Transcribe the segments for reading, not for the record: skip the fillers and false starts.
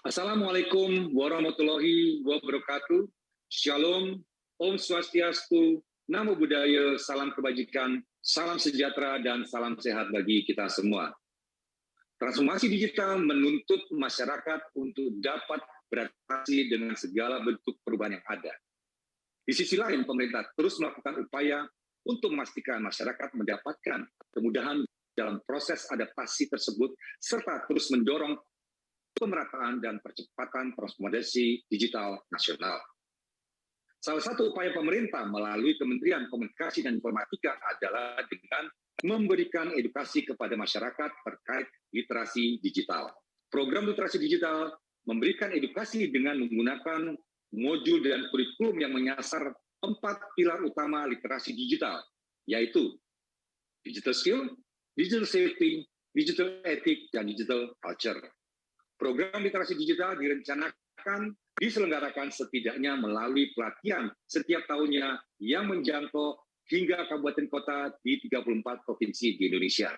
Assalamualaikum warahmatullahi wabarakatuh. Shalom, Om Swastiastu, Namo Buddhaya, salam kebajikan, salam sejahtera, dan salam sehat bagi kita semua. Transformasi digital menuntut masyarakat untuk dapat beradaptasi dengan segala bentuk perubahan yang ada. Di sisi lain, pemerintah terus melakukan upaya untuk memastikan masyarakat mendapatkan kemudahan dalam proses adaptasi tersebut, serta terus mendorong pemerataan dan percepatan transformasi digital nasional. Salah satu upaya pemerintah melalui Kementerian Komunikasi dan Informatika adalah dengan memberikan edukasi kepada masyarakat terkait literasi digital. Program literasi digital memberikan edukasi dengan menggunakan modul dan kurikulum yang menyasar 4 pilar utama literasi digital, yaitu digital skill, digital safety, digital ethics, dan digital culture. Program literasi digital direncanakan diselenggarakan setidaknya melalui pelatihan setiap tahunnya yang menjangkau hingga kabupaten kota di 34 provinsi di Indonesia.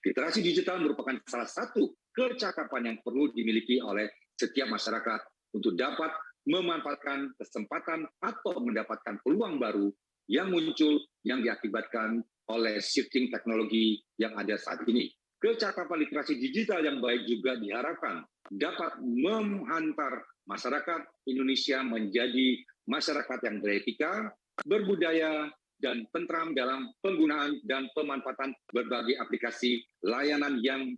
Literasi digital merupakan salah satu kecakapan yang perlu dimiliki oleh setiap masyarakat untuk dapat memanfaatkan kesempatan atau mendapatkan peluang baru yang muncul yang diakibatkan oleh shifting teknologi yang ada saat ini. Kecakapan literasi digital yang baik juga diharapkan dapat menghantar masyarakat Indonesia menjadi masyarakat yang beretika, berbudaya, dan tentram dalam penggunaan dan pemanfaatan berbagai aplikasi layanan yang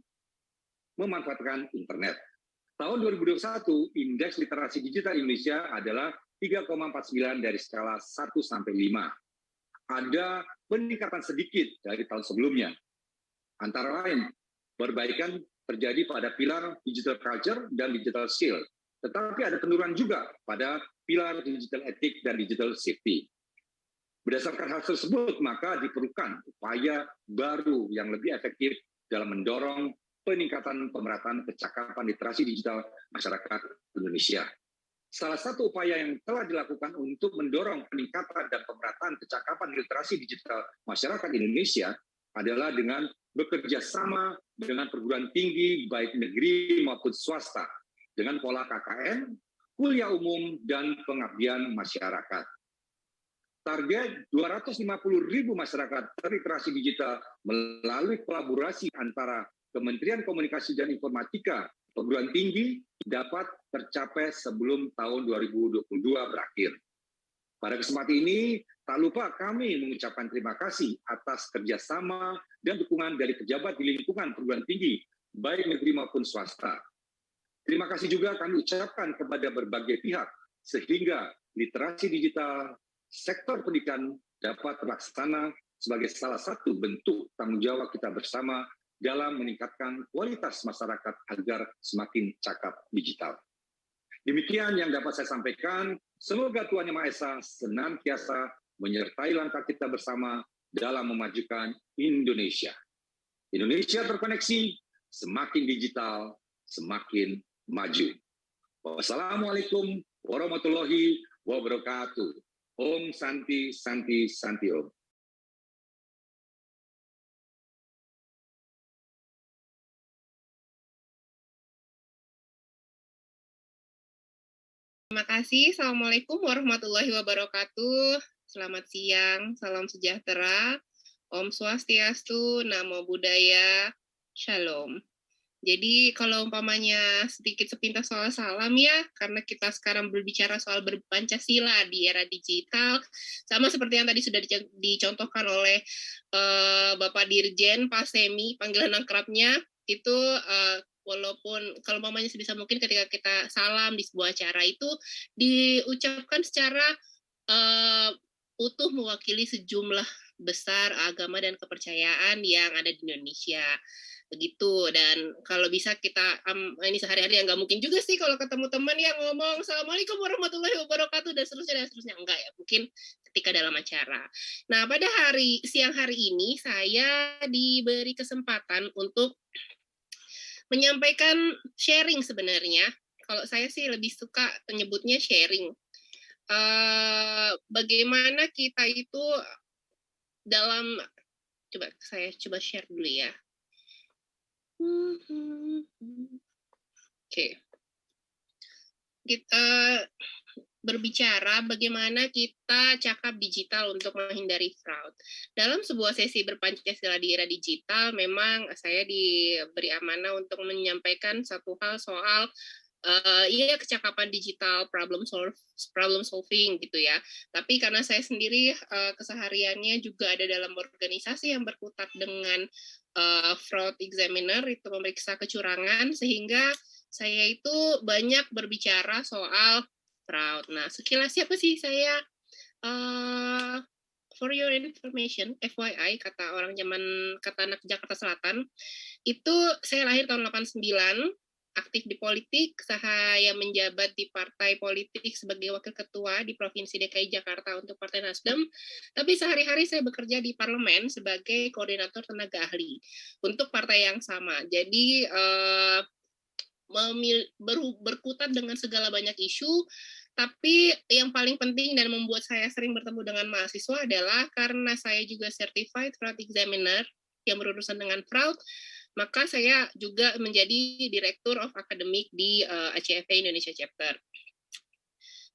memanfaatkan internet. Tahun 2021, indeks literasi digital Indonesia adalah 3,49 dari skala 1 sampai 5. Ada peningkatan sedikit dari tahun sebelumnya. Antara lain, perbaikan terjadi pada pilar digital culture dan digital skill, tetapi ada penurunan juga pada pilar digital ethics dan digital safety. Berdasarkan hal tersebut, maka diperlukan upaya baru yang lebih efektif dalam mendorong peningkatan pemerataan kecakapan literasi digital masyarakat Indonesia. Salah satu upaya yang telah dilakukan untuk mendorong peningkatan dan pemerataan kecakapan literasi digital masyarakat Indonesia adalah dengan bekerja sama dengan perguruan tinggi baik negeri maupun swasta dengan pola KKN, kuliah umum, dan pengabdian masyarakat. Target 250.000 masyarakat terliterasi digital melalui kolaborasi antara Kementerian Komunikasi dan Informatika, perguruan tinggi dapat tercapai sebelum tahun 2022 berakhir. Pada kesempatan ini, tak lupa kami mengucapkan terima kasih atas kerjasama dan dukungan dari pejabat di lingkungan perguruan tinggi, baik negeri maupun swasta. Terima kasih juga kami ucapkan kepada berbagai pihak, sehingga literasi digital sektor pendidikan dapat terlaksana sebagai salah satu bentuk tanggung jawab kita bersama dalam meningkatkan kualitas masyarakat agar semakin cakap digital. Demikian yang dapat saya sampaikan. Semoga Tuhan Yang Maha Esa senantiasa menyertai langkah kita bersama dalam memajukan Indonesia. Indonesia terkoneksi, semakin digital, semakin maju. Wassalamualaikum warahmatullahi wabarakatuh. Om Santi Santi Santi Om. Terima kasih. Assalamualaikum warahmatullahi wabarakatuh. Selamat siang, salam sejahtera. Om Swastiastu, Namo Buddhaya, Shalom. Jadi kalau umpamanya sedikit sepintas soal salam ya, karena kita sekarang berbicara soal berpancasila di era digital, sama seperti yang tadi sudah dicontohkan oleh Bapak Dirjen Pak Semi, panggilan akrabnya, itu walaupun kalau mamanya sebisa mungkin ketika kita salam di sebuah acara itu diucapkan secara utuh mewakili sejumlah besar agama dan kepercayaan yang ada di Indonesia. Begitu. Dan kalau bisa kita ini sehari-hari yang nggak mungkin juga sih kalau ketemu teman yang ngomong Assalamualaikum warahmatullahi wabarakatuh dan seterusnya enggak ya, mungkin ketika dalam acara. Nah, pada siang hari ini saya diberi kesempatan untuk menyampaikan sharing sebenarnya. Kalau saya sih lebih suka menyebutnya sharing. Bagaimana kita itu dalam, saya coba share dulu ya. Oke. kita berbicara bagaimana kita cakap digital untuk menghindari fraud. Dalam sebuah sesi berpancasila di era digital, memang saya diberi amanah untuk menyampaikan satu hal soal kecakapan digital, problem solving gitu ya. Tapi karena saya sendiri kesehariannya juga ada dalam organisasi yang berkutat dengan fraud examiner, itu memeriksa kecurangan, sehingga saya itu banyak berbicara soal fraud. Nah, sekilas siapa sih saya? For your information, FYI, kata anak Jakarta Selatan, itu saya lahir tahun 89, aktif di politik, saya menjabat di partai politik sebagai wakil ketua di Provinsi DKI Jakarta untuk Partai Nasdem, tapi sehari-hari saya bekerja di parlemen sebagai koordinator tenaga ahli untuk partai yang sama. Jadi berkutat dengan segala banyak isu, tapi yang paling penting dan membuat saya sering bertemu dengan mahasiswa adalah karena saya juga certified fraud examiner yang berurusan dengan fraud, maka saya juga menjadi Director of Academic di ACFT Indonesia Chapter.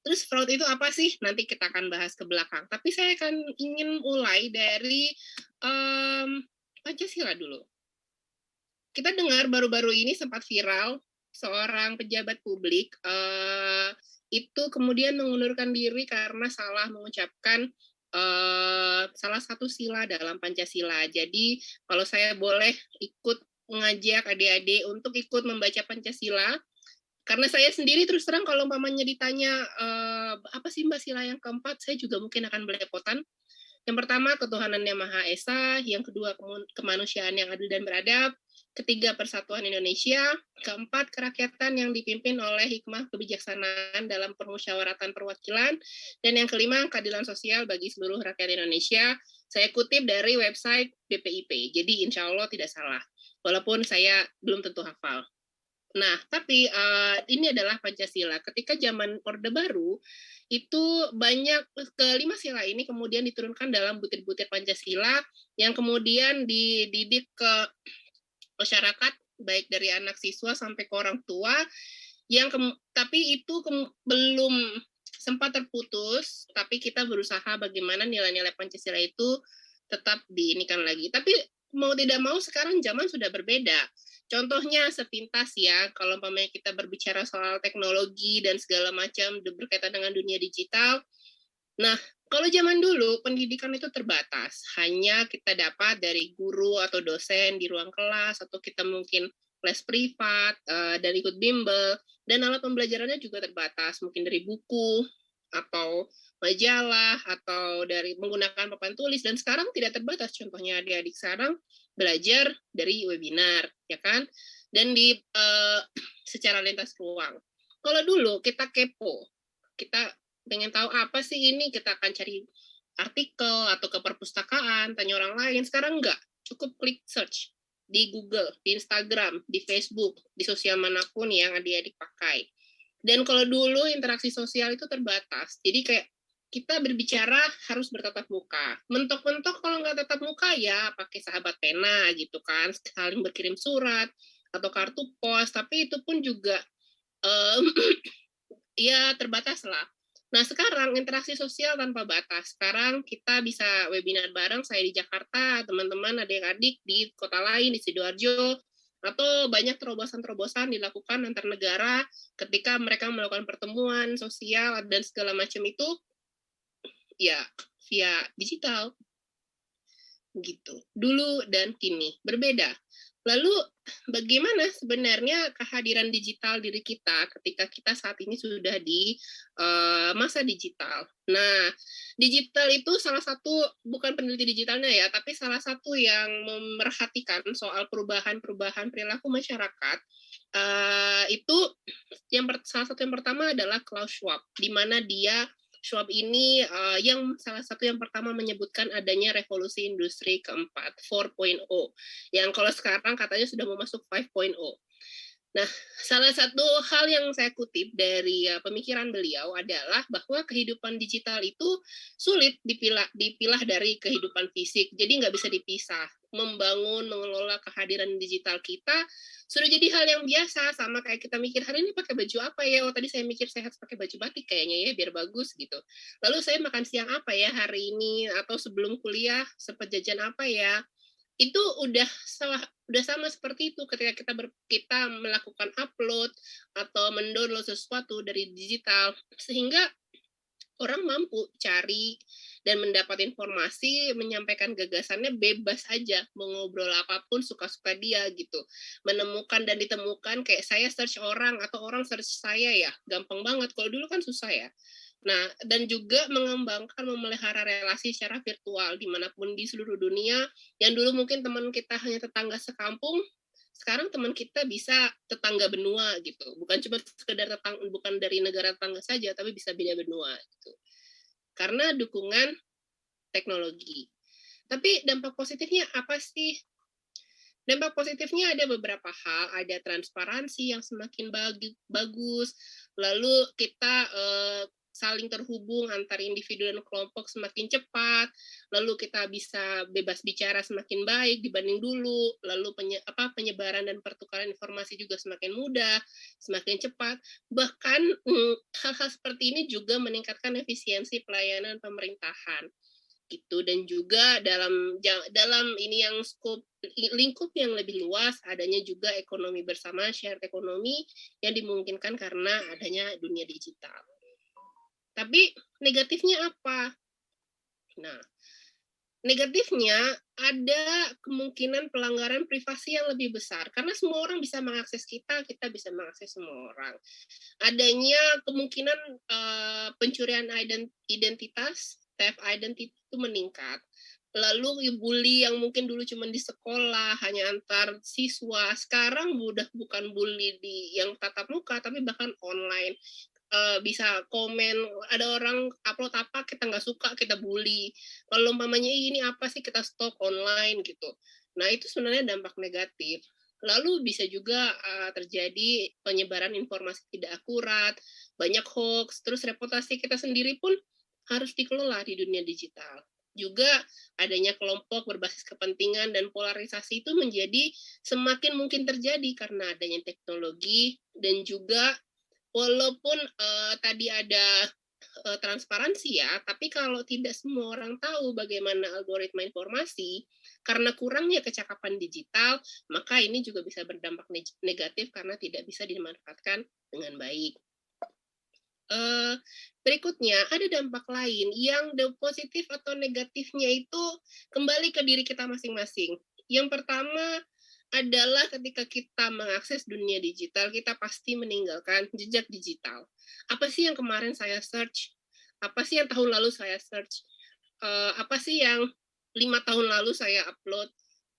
Terus fraud itu apa sih? Nanti kita akan bahas ke belakang. Tapi saya ingin mulai dari Pancasila dulu. Kita dengar baru-baru ini sempat viral seorang pejabat publik itu kemudian mengundurkan diri karena salah mengucapkan salah satu sila dalam Pancasila. Jadi kalau saya boleh ikut mengajak adik-adik untuk ikut membaca Pancasila, karena saya sendiri terus terang kalau umpamanya ditanya apa sih Mbak sila yang keempat, saya juga mungkin akan belepotan. Yang pertama, ketuhanan yang Maha Esa. Yang kedua, kemanusiaan yang adil dan beradab. Ketiga, persatuan Indonesia. Keempat, kerakyatan yang dipimpin oleh hikmah kebijaksanaan dalam permusyawaratan perwakilan. Dan yang kelima, keadilan sosial bagi seluruh rakyat Indonesia. Saya kutip dari website BPIP, jadi insya Allah tidak salah. Walaupun saya belum tentu hafal. Nah, tapi ini adalah Pancasila. Ketika zaman Orde Baru, itu banyak kelima sila ini kemudian diturunkan dalam butir-butir Pancasila yang kemudian dididik ke masyarakat, baik dari anak siswa sampai ke orang tua, tapi itu belum sempat terputus, tapi kita berusaha bagaimana nilai-nilai Pancasila itu tetap diinikan lagi. Tapi mau tidak mau sekarang zaman sudah berbeda. Contohnya sepintas ya, kalau umpamanya kita berbicara soal teknologi dan segala macam berkaitan dengan dunia digital. Nah, kalau zaman dulu pendidikan itu terbatas, hanya kita dapat dari guru atau dosen di ruang kelas, atau kita mungkin les privat dan ikut bimbel, dan alat pembelajarannya juga terbatas, mungkin dari buku atau majalah atau dari menggunakan papan tulis. Dan sekarang tidak terbatas, contohnya adik-adik sekarang belajar dari webinar, ya kan? Dan secara lintas ruang. Kalau dulu kita kepo, kita pengen tahu apa sih ini, kita akan cari artikel atau ke perpustakaan, tanya orang lain. Sekarang enggak, cukup klik search di Google, di Instagram, di Facebook, di sosial manapun yang adik-adik pakai. Dan kalau dulu interaksi sosial itu terbatas, jadi kayak kita berbicara harus bertatap muka. Mentok-mentok kalau nggak tatap muka ya pakai sahabat pena gitu kan, saling berkirim surat atau kartu pos, tapi itu pun juga ya terbatas lah. Nah sekarang interaksi sosial tanpa batas. Sekarang kita bisa webinar bareng, saya di Jakarta, teman-teman adik-adik di kota lain, di Sidoarjo, atau banyak terobosan-terobosan dilakukan antar negara ketika mereka melakukan pertemuan sosial dan segala macam itu ya via digital gitu. Dulu dan kini berbeda. Lalu bagaimana sebenarnya kehadiran digital diri kita ketika kita saat ini sudah di masa digital. Nah, digital itu salah satu, bukan peneliti digitalnya ya, tapi salah satu yang memerhatikan soal perubahan-perubahan perilaku masyarakat. Itu salah satu yang pertama adalah Klaus Schwab, di mana Schwab ini yang salah satu yang pertama menyebutkan adanya revolusi industri keempat, 4.0, yang kalau sekarang katanya sudah mau masuk 5.0. Nah, salah satu hal yang saya kutip dari pemikiran beliau adalah bahwa kehidupan digital itu sulit dipilah dari kehidupan fisik, jadi nggak bisa dipisah. membangun, mengelola kehadiran digital kita sudah jadi hal yang biasa, sama kayak kita mikir hari ini pakai baju apa ya, oh tadi saya mikir saya harus pakai baju batik kayaknya ya biar bagus gitu. Lalu saya makan siang apa ya hari ini, atau sebelum kuliah sempat jajan apa ya. Itu udah sama seperti itu ketika kita melakukan upload atau mendownload sesuatu dari digital, sehingga orang mampu cari dan mendapat informasi, menyampaikan gagasannya bebas aja, mau ngobrol apapun suka-suka dia gitu. Menemukan dan ditemukan, kayak saya search orang atau orang search saya ya, gampang banget. Kalau dulu kan susah ya. Nah, dan juga mengembangkan, memelihara relasi secara virtual dimanapun di seluruh dunia. Yang dulu mungkin teman kita hanya tetangga sekampung, sekarang teman kita bisa tetangga benua gitu, bukan cuma sekedar bukan dari negara tetangga saja, tapi bisa beda benua gitu. Karena dukungan teknologi. Tapi dampak positifnya apa sih? Dampak positifnya ada beberapa hal, ada transparansi yang semakin bagus, lalu kita saling terhubung antar individu dan kelompok semakin cepat, lalu kita bisa bebas bicara semakin baik dibanding dulu, lalu penyebaran dan pertukaran informasi juga semakin mudah, semakin cepat. Bahkan hal-hal seperti ini juga meningkatkan efisiensi pelayanan pemerintahan gitu, dan juga dalam ini yang lingkup yang lebih luas, adanya juga ekonomi bersama, shared ekonomi yang dimungkinkan karena adanya dunia digital. Tapi negatifnya apa? Nah, negatifnya ada kemungkinan pelanggaran privasi yang lebih besar karena semua orang bisa mengakses kita bisa mengakses semua orang. Adanya kemungkinan pencurian identitas, theft identity itu meningkat. Lalu bully yang mungkin dulu cuma di sekolah, hanya antar siswa, sekarang udah bukan bully yang tatap muka, tapi bahkan online. Bisa komen, ada orang upload apa kita nggak suka, kita bully. Kalau umpamanya ini apa sih, kita stalk online gitu. Nah itu sebenarnya dampak negatif. Lalu bisa juga terjadi penyebaran informasi tidak akurat, banyak hoax, terus reputasi kita sendiri pun harus dikelola di dunia digital. Juga adanya kelompok berbasis kepentingan dan polarisasi itu menjadi semakin mungkin terjadi karena adanya teknologi, dan juga walaupun tadi ada transparansi ya, tapi kalau tidak semua orang tahu bagaimana algoritma informasi, karena kurangnya kecakapan digital, maka ini juga bisa berdampak negatif karena tidak bisa dimanfaatkan dengan baik. Berikutnya, ada dampak lain yang positif atau negatifnya itu kembali ke diri kita masing-masing. Yang pertama adalah ketika kita mengakses dunia digital, kita pasti meninggalkan jejak digital. Apa sih yang kemarin saya search? Apa sih yang tahun lalu saya search? Apa sih yang 5 tahun lalu saya upload?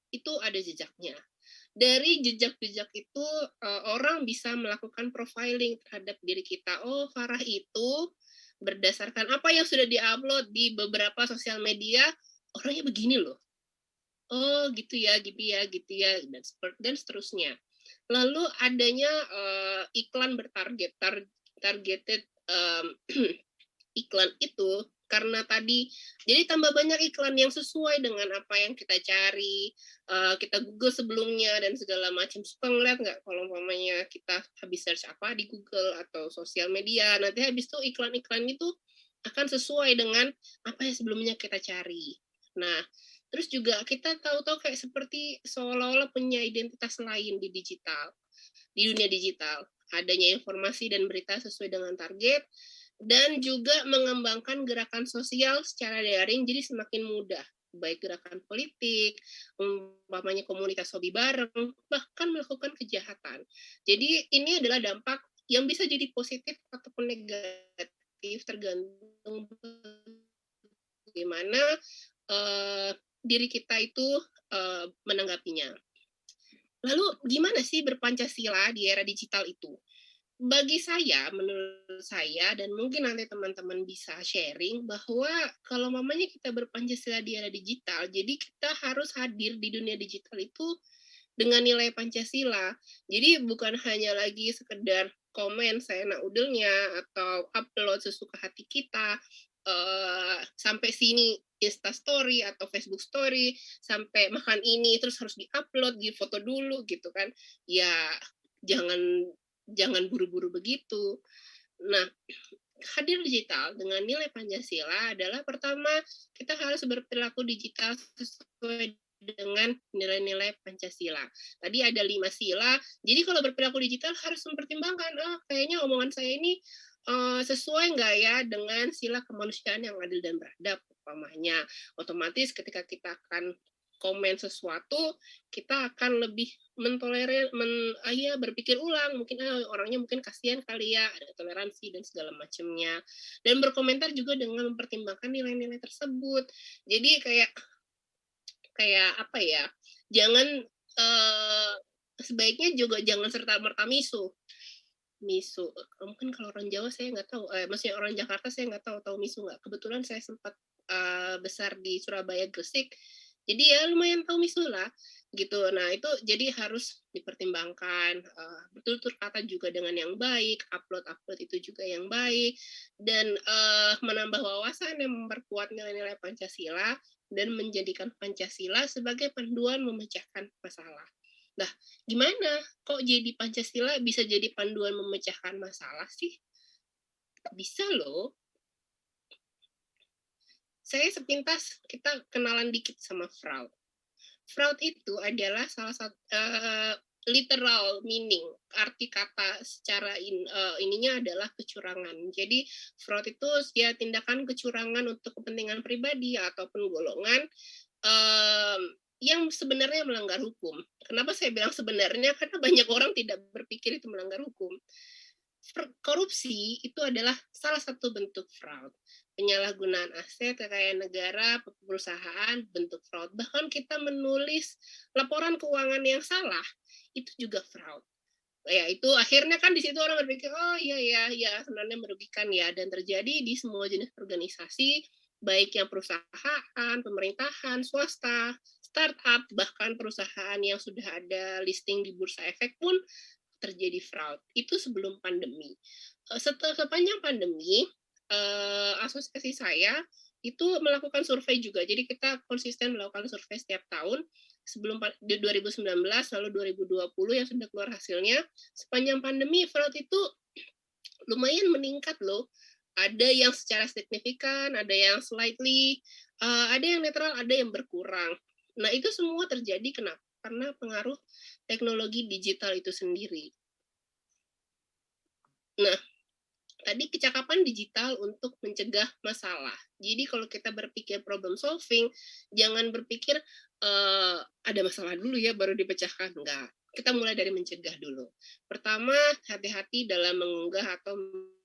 Itu ada jejaknya. Dari jejak-jejak itu orang bisa melakukan profiling terhadap diri kita. Oh, Farah itu berdasarkan apa yang sudah diupload di beberapa sosial media, orangnya begini loh. Oh, gitu ya, dan seterusnya. Lalu adanya iklan targeted iklan itu karena tadi jadi tambah banyak iklan yang sesuai dengan apa yang kita cari, kita Google sebelumnya dan segala macam. Suka ngeliat nggak kalau umpamanya kita habis search apa di Google atau sosial media, nanti habis itu iklan-iklan itu akan sesuai dengan apa yang sebelumnya kita cari. Nah, terus juga kita tahu-tahu kayak seperti seolah-olah punya identitas lain di dunia digital. Adanya informasi dan berita sesuai dengan target, dan juga mengembangkan gerakan sosial secara daring jadi semakin mudah, baik gerakan politik, umpamanya komunitas hobi bareng, bahkan melakukan kejahatan. Jadi ini adalah dampak yang bisa jadi positif ataupun negatif tergantung bagaimana diri kita itu menanggapinya. Lalu gimana sih berpancasila di era digital itu? Bagi saya, menurut saya, dan mungkin nanti teman-teman bisa sharing, bahwa kalau mamanya kita berpancasila di era digital, jadi kita harus hadir di dunia digital itu dengan nilai Pancasila. Jadi bukan hanya lagi sekedar komen saya udelnya atau upload sesuka hati kita, sampai sini Insta Story atau Facebook Story, sampai makan ini terus harus di-upload, di foto dulu gitu kan. Ya jangan buru-buru begitu. Nah, hadir digital dengan nilai Pancasila adalah pertama, kita harus berperilaku digital sesuai dengan nilai-nilai Pancasila. Tadi ada 5 sila, jadi kalau berperilaku digital harus mempertimbangkan, kayaknya omongan saya ini sesuai nggak ya dengan sila kemanusiaan yang adil dan beradab, umpamanya. Otomatis ketika kita akan komen sesuatu, kita akan lebih mentolerir, berpikir ulang, mungkin orangnya mungkin kasihan kali ya, ada toleransi dan segala macamnya. Dan berkomentar juga dengan mempertimbangkan nilai-nilai tersebut. Jadi kayak apa ya? Jangan sebaiknya juga jangan serta-merta misu. Mungkin kalau orang Jawa saya nggak tahu, maksudnya orang Jakarta saya nggak tahu misu nggak. Kebetulan saya sempat besar di Surabaya, Gresik, jadi ya lumayan tahu misu lah gitu. Nah itu jadi harus dipertimbangkan, bertutur kata juga dengan yang baik, upload itu juga yang baik, dan menambah wawasan yang memperkuat nilai-nilai Pancasila dan menjadikan Pancasila sebagai panduan memecahkan masalah. Nah, gimana kok jadi Pancasila bisa jadi panduan memecahkan masalah sih? Bisa loh. Saya sepintas kita kenalan dikit sama Freud. Fraud itu adalah salah satu literal meaning, arti kata secara ininya adalah kecurangan. Jadi fraud itu ya tindakan kecurangan untuk kepentingan pribadi ataupun golongan yang sebenarnya melanggar hukum. Kenapa saya bilang sebenarnya? Karena banyak orang tidak berpikir itu melanggar hukum. Korupsi itu adalah salah satu bentuk fraud. Penyalahgunaan aset, kekayaan negara, perusahaan, bentuk fraud. Bahkan kita menulis laporan keuangan yang salah, itu juga fraud. Ya itu akhirnya kan di situ orang berpikir, oh iya sebenarnya merugikan ya, dan terjadi di semua jenis organisasi, baik yang perusahaan, pemerintahan, swasta, startup, bahkan perusahaan yang sudah ada listing di bursa efek pun terjadi fraud. Itu sebelum pandemi. Sepanjang pandemi, asosiasi saya itu melakukan survei juga. Jadi kita konsisten melakukan survei setiap tahun. Sebelum 2019 lalu 2020 yang sudah keluar hasilnya, sepanjang pandemi fraud itu lumayan meningkat loh. Ada yang secara signifikan, ada yang slightly, ada yang netral, ada yang berkurang. Nah, itu semua terjadi kenapa? Karena pengaruh teknologi digital itu sendiri. Nah, tadi kecakapan digital untuk mencegah masalah. Jadi kalau kita berpikir problem solving, jangan berpikir ada masalah dulu ya baru dipecahkan. Enggak. Kita mulai dari mencegah dulu. Pertama, hati-hati dalam mengunggah atau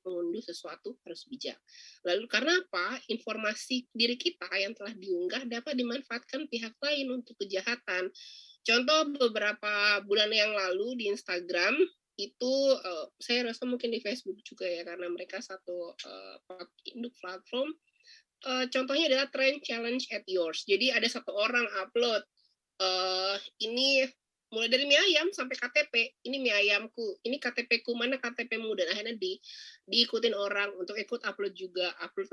mengunduh sesuatu, harus bijak. Lalu karena apa? Informasi diri kita yang telah diunggah dapat dimanfaatkan pihak lain untuk kejahatan. Contoh beberapa bulan yang lalu di Instagram, itu saya rasa mungkin di Facebook juga ya, karena mereka satu induk platform. Contohnya adalah trend challenge at yours. Jadi ada satu orang upload, ini mulai dari mie ayam sampai KTP, ini mie ayamku, ini KTP-ku, mana KTP-mu, dan akhirnya diikutin orang untuk ikut upload juga, upload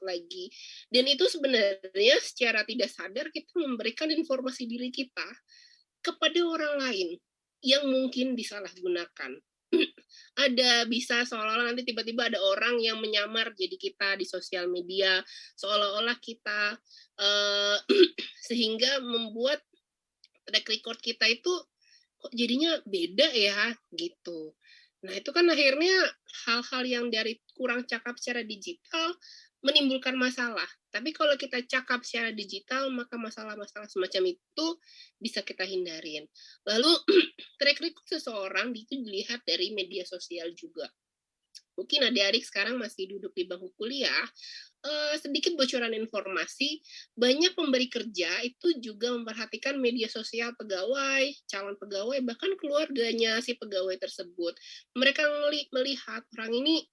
lagi. Dan itu sebenarnya secara tidak sadar kita memberikan informasi diri kita kepada orang lain yang mungkin disalahgunakan. Ada bisa seolah-olah nanti tiba-tiba ada orang yang menyamar jadi kita di sosial media, seolah-olah kita sehingga membuat track record kita itu kok jadinya beda ya gitu. Nah itu kan akhirnya hal-hal yang dari kurang cakap secara digital menimbulkan masalah. Tapi kalau kita cakap secara digital, maka masalah-masalah semacam itu bisa kita hindarin. Lalu track record seseorang itu dilihat dari media sosial juga. Mungkin adik-adik sekarang masih duduk di bangku kuliah, sedikit bocoran informasi, banyak pemberi kerja itu juga memperhatikan media sosial pegawai, calon pegawai, bahkan keluarganya si pegawai tersebut. Mereka melihat orang ini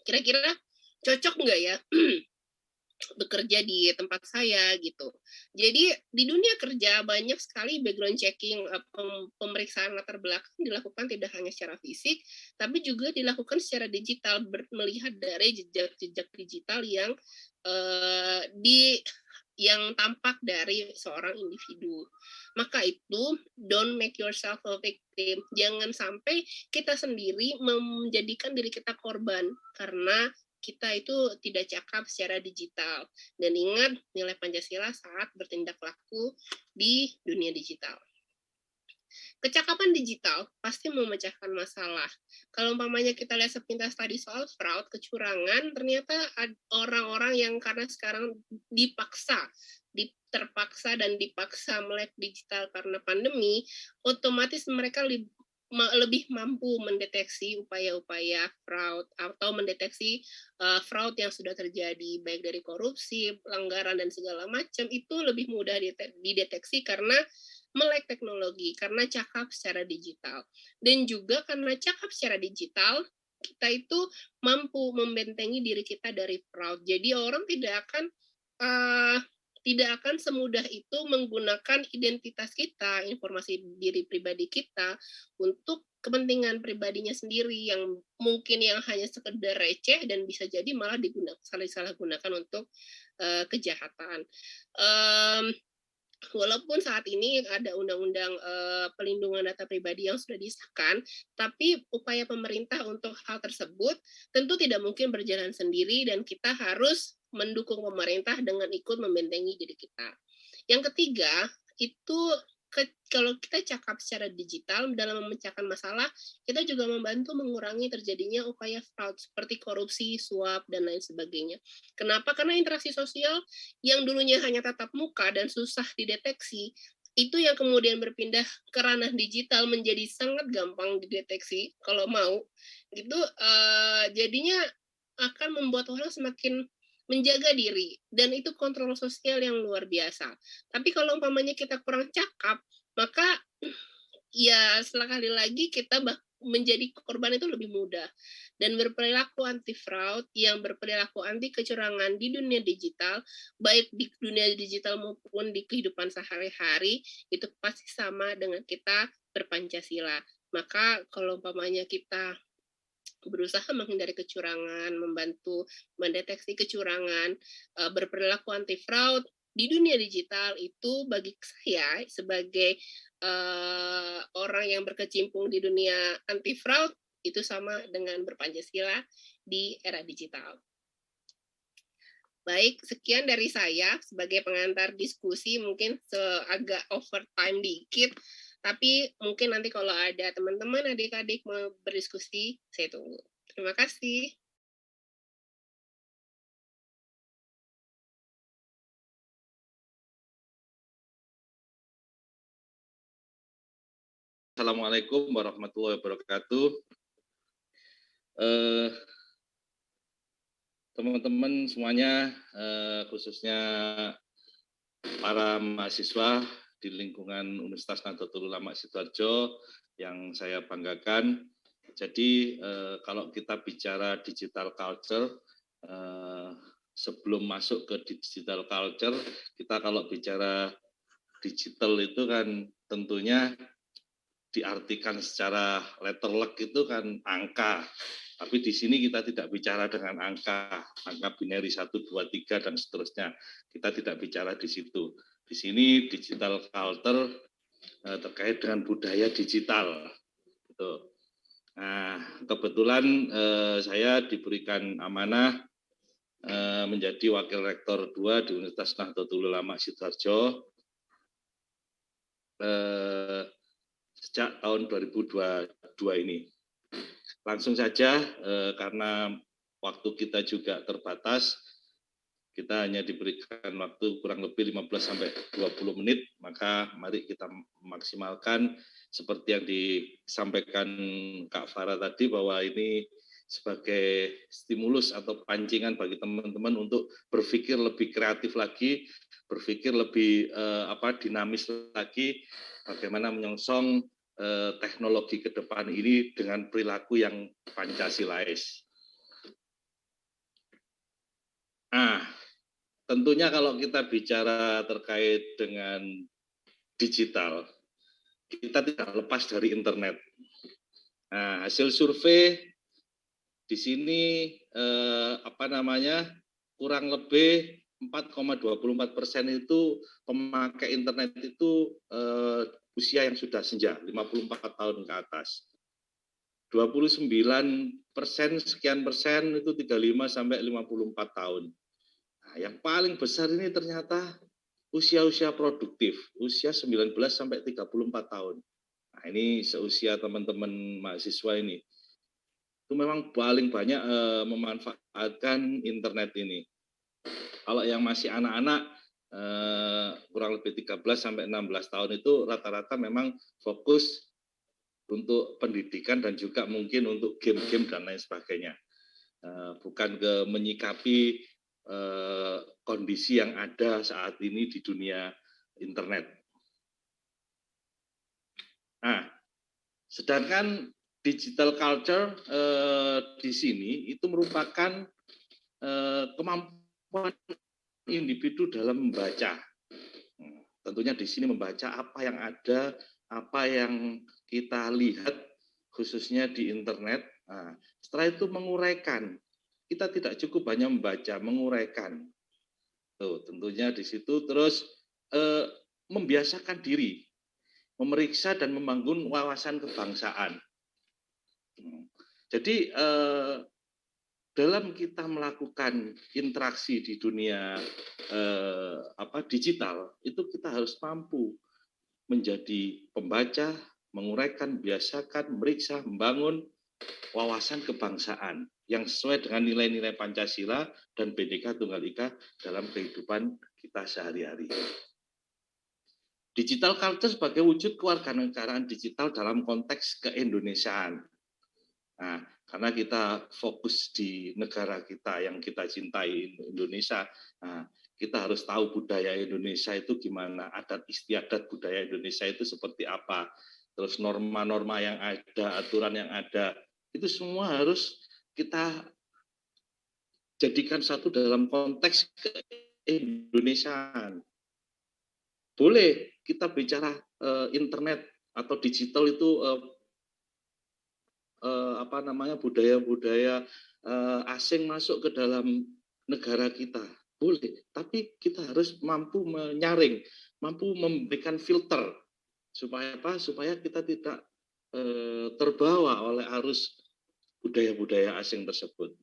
kira-kira cocok nggak ya bekerja di tempat saya gitu. Jadi di dunia kerja banyak sekali background checking, pemeriksaan latar belakang dilakukan tidak hanya secara fisik, tapi juga dilakukan secara digital, melihat dari jejak-jejak digital yang yang tampak dari seorang individu. Maka itu, don't make yourself a victim. Jangan sampai kita sendiri menjadikan diri kita korban, karena kita itu tidak cakap secara digital. Dan ingat nilai Pancasila saat bertindak laku di dunia digital. Kecakapan digital pasti memecahkan masalah. Kalau umpamanya kita lihat sepintas tadi soal fraud, kecurangan, ternyata orang-orang yang karena sekarang terpaksa dan dipaksa melek digital karena pandemi, otomatis mereka lebih mampu mendeteksi upaya-upaya fraud atau mendeteksi fraud yang sudah terjadi, baik dari korupsi, pelanggaran, dan segala macam, itu lebih mudah dideteksi karena melek teknologi, karena cakap secara digital. Dan juga karena cakap secara digital, kita itu mampu membentengi diri kita dari fraud. Jadi orang tidak akan semudah itu menggunakan identitas kita, informasi diri pribadi kita, untuk kepentingan pribadinya sendiri yang mungkin yang hanya sekedar receh dan bisa jadi malah disalahgunakan untuk kejahatan. Walaupun saat ini ada undang-undang pelindungan data pribadi yang sudah disahkan, tapi upaya pemerintah untuk hal tersebut tentu tidak mungkin berjalan sendiri dan kita harus mendukung pemerintah dengan ikut membentengi diri kita. Yang ketiga, itu kalau kita cakap secara digital dalam memecahkan masalah, kita juga membantu mengurangi terjadinya upaya fraud seperti korupsi, suap, dan lain sebagainya. Kenapa? Karena interaksi sosial yang dulunya hanya tatap muka dan susah dideteksi, itu yang kemudian berpindah ke ranah digital menjadi sangat gampang dideteksi kalau mau. Gitu, jadinya akan membuat orang semakin menjaga diri, dan itu kontrol sosial yang luar biasa. Tapi kalau umpamanya kita kurang cakap, maka ya sekali lagi kita menjadi korban itu lebih mudah. Dan berperilaku anti fraud, yang berperilaku anti kecurangan di dunia digital, baik di dunia digital maupun di kehidupan sehari-hari, itu pasti sama dengan kita berpancasila. Maka kalau umpamanya kita berusaha menghindari kecurangan, membantu mendeteksi kecurangan, berperilaku anti fraud di dunia digital, itu bagi saya sebagai orang yang berkecimpung di dunia anti fraud itu sama dengan berpancasila di era digital. Baik, sekian dari saya sebagai pengantar diskusi, mungkin agak overtime dikit, tapi mungkin nanti kalau ada teman-teman, adik-adik mau berdiskusi, saya tunggu. Terima kasih. Assalamualaikum warahmatullahi wabarakatuh. Teman-teman semuanya, khususnya para mahasiswa di lingkungan Universitas Nahdlatul Ulama Sidoarjo yang saya banggakan. Jadi kalau kita bicara digital culture, sebelum masuk ke digital culture, kita kalau bicara digital itu kan tentunya diartikan secara letterlek itu kan angka. Tapi di sini kita tidak bicara dengan angka binari 1, 2, 3 dan seterusnya. Kita tidak bicara di situ. Di sini digital culture terkait dengan budaya digital. Gitu. Nah, kebetulan saya diberikan amanah menjadi wakil rektor 2 di Universitas Nahdlatul Ulama Sidoarjo sejak tahun 2022 ini. Langsung saja, karena waktu kita juga terbatas, kita hanya diberikan waktu kurang lebih 15-20 menit, maka mari kita maksimalkan seperti yang disampaikan Kak Farah tadi, bahwa ini sebagai stimulus atau pancingan bagi teman-teman untuk berpikir lebih kreatif lagi, berpikir lebih dinamis lagi, bagaimana menyongsong teknologi ke depan ini dengan perilaku yang Pancasilais. Nah, tentunya kalau kita bicara terkait dengan digital, kita tidak lepas dari internet. Nah, hasil survei di sini kurang lebih 4,24% itu pemakai internet itu usia yang sudah senja, 54 tahun ke atas. 29% sekian persen itu 35 sampai 54 tahun. Nah, yang paling besar ini ternyata usia-usia produktif, usia 19 sampai 34 tahun. Nah, ini seusia teman-teman mahasiswa ini. Itu memang paling banyak memanfaatkan internet ini. Kalau yang masih anak-anak kurang lebih 13 sampai 16 tahun itu rata-rata memang fokus untuk pendidikan dan juga mungkin untuk game-game dan lain sebagainya. Bukan ke menyikapi kondisi yang ada saat ini di dunia internet. Nah, sedangkan digital culture di sini itu merupakan kemampuan individu dalam membaca. Tentunya di sini membaca apa yang ada, apa yang kita lihat khususnya di internet. Nah, setelah itu menguraikan. Kita tidak cukup hanya membaca, menguraikan. Tuh, tentunya di situ terus membiasakan diri, memeriksa dan membangun wawasan kebangsaan. Jadi dalam kita melakukan interaksi di dunia digital, itu kita harus mampu menjadi pembaca, menguraikan, biasakan, memeriksa, membangun wawasan kebangsaan yang sesuai dengan nilai-nilai Pancasila dan Bhinneka Tunggal Ika dalam kehidupan kita sehari-hari. Digital culture sebagai wujud kewarganegaraan digital dalam konteks keindonesiaan. Nah, karena kita fokus di negara kita yang kita cintai, Indonesia, nah, kita harus tahu budaya Indonesia itu gimana, adat istiadat budaya Indonesia itu seperti apa, terus norma-norma yang ada, aturan yang ada, itu semua harus kita jadikan satu dalam konteks keindonesiaan. Boleh kita bicara internet atau digital itu budaya-budaya asing masuk ke dalam negara kita. Boleh, tapi kita harus mampu menyaring, mampu memberikan filter supaya apa? Supaya kita tidak terbawa oleh arus budaya-budaya asing tersebut.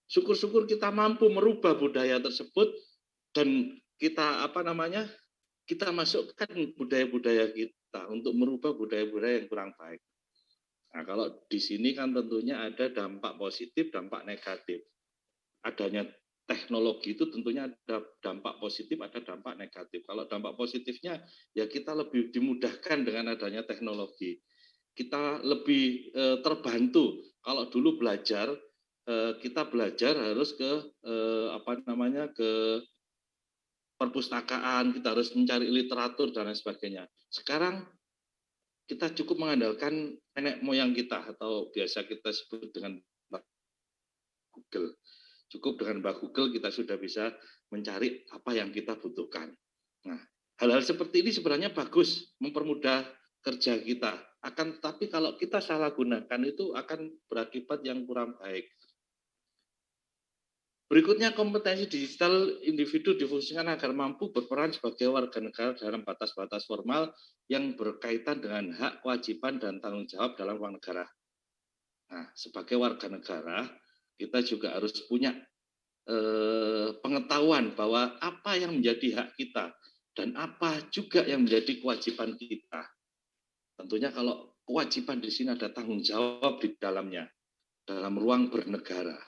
Syukur-syukur kita mampu merubah budaya tersebut dan kita kita masukkan budaya-budaya kita untuk merubah budaya-budaya yang kurang baik. Nah, kalau di sini kan tentunya ada dampak positif, dampak negatif. Adanya teknologi itu tentunya ada dampak positif, ada dampak negatif. Kalau dampak positifnya, ya kita lebih dimudahkan dengan adanya teknologi. Kita lebih terbantu. Kalau dulu belajar, kita belajar harus ke ke perpustakaan, kita harus mencari literatur dan lain sebagainya. Sekarang kita cukup mengandalkan nenek moyang kita atau biasa kita sebut dengan Google. Cukup dengan Mbak Google kita sudah bisa mencari apa yang kita butuhkan. Nah, hal-hal seperti ini sebenarnya bagus, mempermudah kerja kita. Akan tetapi kalau kita salah gunakan itu akan berakibat yang kurang baik. Berikutnya, kompetensi digital individu difungsikan agar mampu berperan sebagai warga negara dalam batas-batas formal yang berkaitan dengan hak, kewajiban, dan tanggung jawab dalam uang negara. Nah, sebagai warga negara, kita juga harus punya pengetahuan bahwa apa yang menjadi hak kita dan apa juga yang menjadi kewajiban kita. Tentunya kalau kewajiban di sini ada tanggung jawab di dalamnya, dalam ruang bernegara.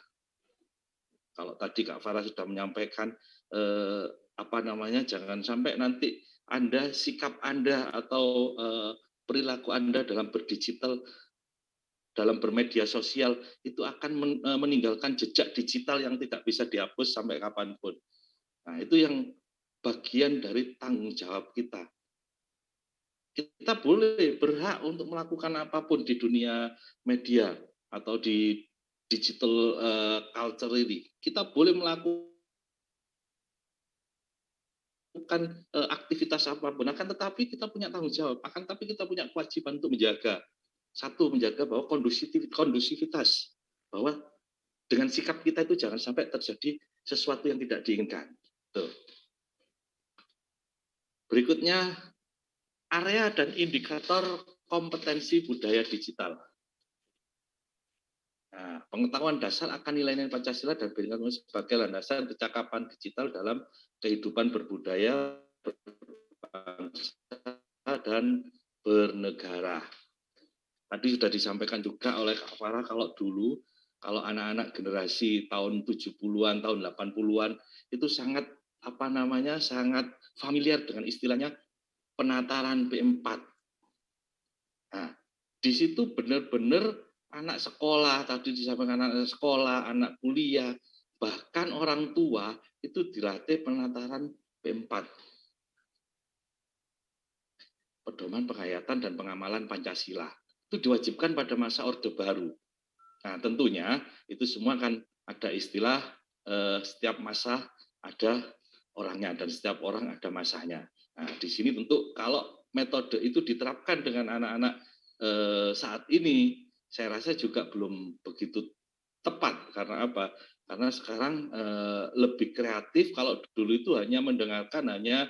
Kalau tadi Kak Farah sudah menyampaikan jangan sampai nanti Anda, sikap Anda atau perilaku Anda dalam berdigital, dalam bermedia sosial itu akan meninggalkan jejak digital yang tidak bisa dihapus sampai kapanpun. Nah, itu yang bagian dari tanggung jawab kita. Kita boleh berhak untuk melakukan apapun di dunia media atau di digital culture ini. Kita boleh melakukan melakukan aktivitas apapun, akan tetapi kita punya tanggung jawab, akan tetapi kita punya kewajiban untuk menjaga. Satu, menjaga bahwa kondusivitas, bahwa dengan sikap kita itu jangan sampai terjadi sesuatu yang tidak diinginkan. Tuh. Berikutnya, area dan indikator kompetensi budaya digital. Nah, pengetahuan dasar akan nilai-nilai Pancasila dan Bhinneka sebagai landasan kecakapan digital dalam kehidupan berbudaya, berbangsa, dan bernegara. Tadi sudah disampaikan juga oleh Kak Farah, kalau dulu, kalau anak-anak generasi tahun 70-an, tahun 80-an, itu sangat sangat familiar dengan istilahnya penataran P4. Nah, di situ benar-benar anak sekolah, tadi disampaikan anak sekolah, anak kuliah, bahkan orang tua itu dilatih penataran P4. Pedoman penghayatan dan pengamalan Pancasila. Itu diwajibkan pada masa Orde Baru. Nah, tentunya itu semua kan ada istilah setiap masa ada orangnya dan setiap orang ada masanya. Nah, di sini tentu kalau metode itu diterapkan dengan anak-anak saat ini, saya rasa juga belum begitu tepat. Karena apa? Karena sekarang lebih kreatif. Kalau dulu itu hanya mendengarkan, hanya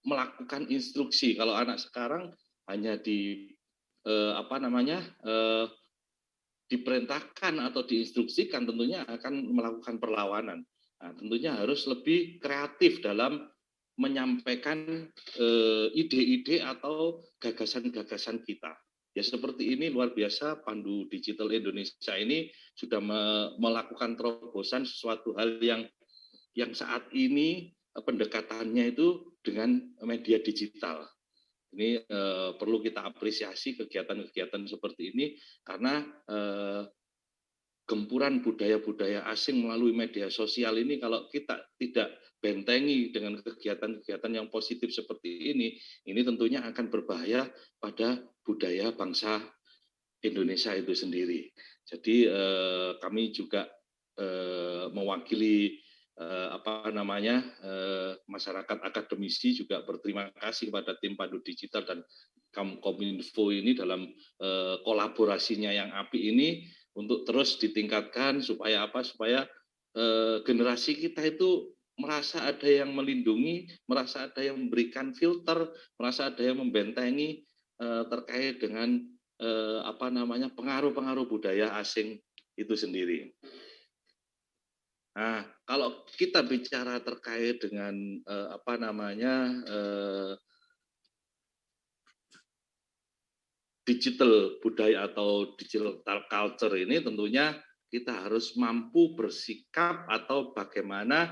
melakukan instruksi. Kalau anak sekarang hanya diperintahkan atau diinstruksikan, tentunya akan melakukan perlawanan. Nah, tentunya harus lebih kreatif dalam menyampaikan ide-ide atau gagasan-gagasan kita. Ya seperti ini luar biasa, Pandu Digital Indonesia ini sudah melakukan terobosan sesuatu hal yang saat ini pendekatannya itu dengan media digital. Ini perlu kita apresiasi kegiatan-kegiatan seperti ini karena gempuran budaya-budaya asing melalui media sosial ini kalau kita tidak bentengi dengan kegiatan-kegiatan yang positif seperti ini tentunya akan berbahaya pada budaya bangsa Indonesia itu sendiri. Jadi kami juga mewakili masyarakat akademisi juga berterima kasih kepada tim Pandu Digital dan Kominfo ini dalam kolaborasinya yang apik ini untuk terus ditingkatkan supaya generasi kita itu merasa ada yang melindungi, merasa ada yang memberikan filter, merasa ada yang membentengi terkait dengan pengaruh-pengaruh budaya asing itu sendiri. Nah, kalau kita bicara terkait dengan digital budaya atau digital culture ini, tentunya kita harus mampu bersikap atau bagaimana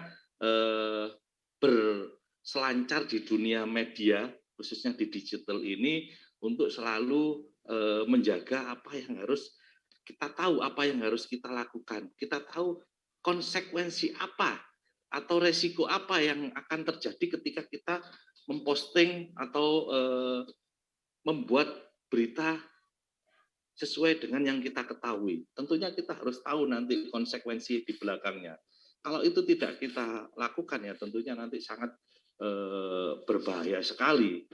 berselancar di dunia media, khususnya di digital ini, untuk selalu menjaga apa yang harus kita tahu, apa yang harus kita lakukan. Kita tahu konsekuensi apa atau resiko apa yang akan terjadi ketika kita memposting atau membuat berita sesuai dengan yang kita ketahui. Tentunya kita harus tahu nanti konsekuensi di belakangnya. Kalau itu tidak kita lakukan ya tentunya nanti sangat berbahaya sekali.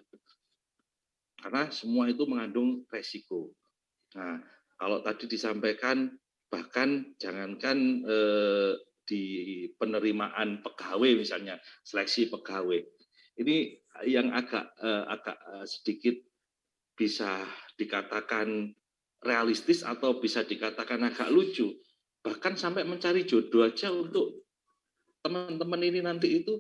Karena semua itu mengandung resiko. Nah, kalau tadi disampaikan bahkan jangankan di penerimaan pegawai misalnya, seleksi pegawai. Ini yang agak sedikit bisa dikatakan realistis atau bisa dikatakan agak lucu. Bahkan sampai mencari jodoh aja untuk teman-teman ini nanti itu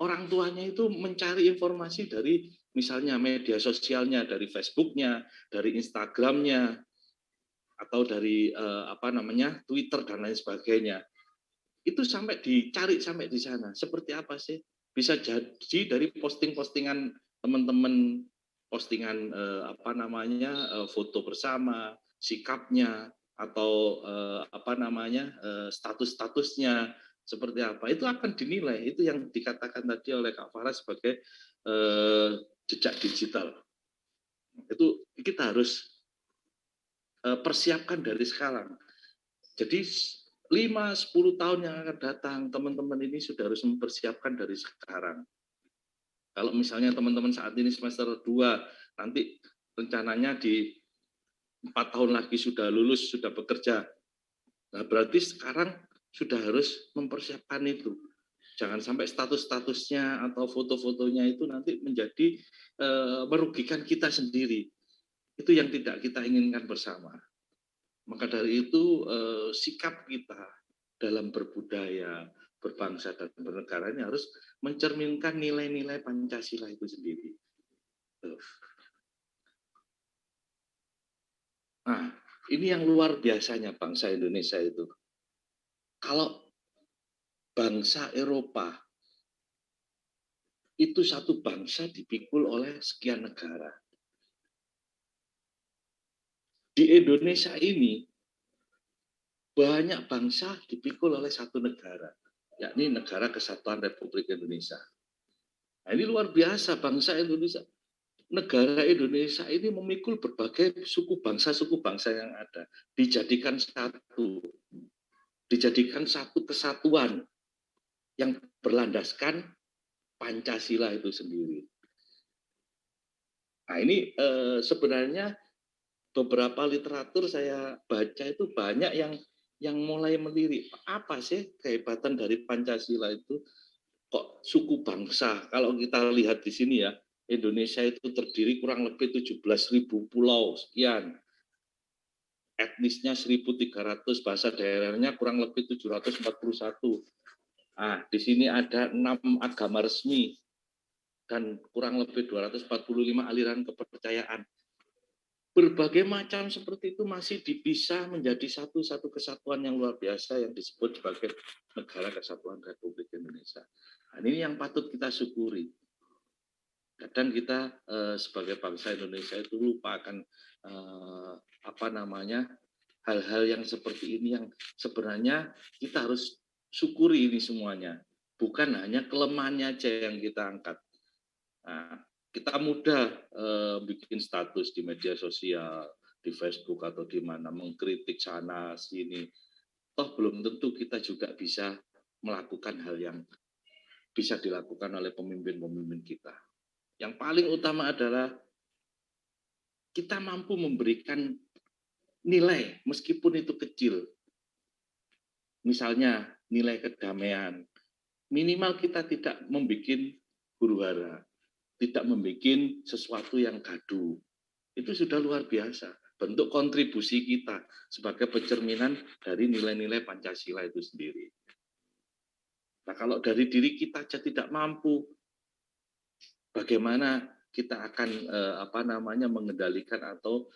orang tuanya itu mencari informasi dari misalnya media sosialnya, dari Facebooknya, dari Instagramnya, atau dari Twitter dan lain sebagainya. Itu sampai dicari sampai di sana. Seperti apa sih? Bisa jadi dari posting-postingan teman-teman, postingan foto bersama, sikapnya atau status-statusnya seperti apa. Itu akan dinilai. Itu yang dikatakan tadi oleh Kak Farah sebagai jejak digital. Itu kita harus persiapkan dari sekarang. Jadi 5-10 tahun yang akan datang, teman-teman ini sudah harus mempersiapkan dari sekarang. Kalau misalnya teman-teman saat ini semester 2, nanti rencananya di 4 tahun lagi sudah lulus, sudah bekerja. Nah, berarti sekarang sudah harus mempersiapkan itu. Jangan sampai status-statusnya atau foto-fotonya itu nanti menjadi merugikan kita sendiri. Itu yang tidak kita inginkan bersama. Maka dari itu sikap kita dalam berbudaya, berbangsa dan bernegara ini harus mencerminkan nilai-nilai Pancasila itu sendiri. Nah, ini yang luar biasanya bangsa Indonesia itu. Kalau bangsa Eropa itu satu bangsa dipikul oleh sekian negara. Di Indonesia ini banyak bangsa dipikul oleh satu negara, yakni Negara Kesatuan Republik Indonesia. Nah, ini luar biasa bangsa Indonesia. Negara Indonesia ini memikul berbagai suku bangsa yang ada, dijadikan satu kesatuan yang berlandaskan Pancasila itu sendiri. Nah, ini sebenarnya beberapa literatur saya baca itu banyak yang mulai melirik. Apa sih kehebatan dari Pancasila itu? Kok suku bangsa? Kalau kita lihat di sini ya, Indonesia itu terdiri kurang lebih 17.000 pulau sekian. Etnisnya 1.300, bahasa daerahnya kurang lebih 741. Nah, di sini ada 6 agama resmi dan kurang lebih 245 aliran kepercayaan. Berbagai macam seperti itu masih bisa menjadi satu kesatuan yang luar biasa yang disebut sebagai Negara Kesatuan Republik Indonesia. Nah, ini yang patut kita syukuri. Kadang kita sebagai bangsa Indonesia itu lupa akan hal-hal yang seperti ini yang sebenarnya kita harus syukuri ini semuanya. Bukan hanya kelemahannya aja yang kita angkat. Nah, kita mudah bikin status di media sosial, di Facebook atau di mana, mengkritik sana sini. Toh belum tentu kita juga bisa melakukan hal yang bisa dilakukan oleh pemimpin-pemimpin kita. Yang paling utama adalah kita mampu memberikan nilai meskipun itu kecil. Misalnya nilai kedamaian. Minimal kita tidak membuat huru-hara, tidak membuat sesuatu yang gaduh. Itu sudah luar biasa. Bentuk kontribusi kita sebagai pencerminan dari nilai-nilai Pancasila itu sendiri. Nah, kalau dari diri kita saja tidak mampu, bagaimana kita akan mengendalikan atau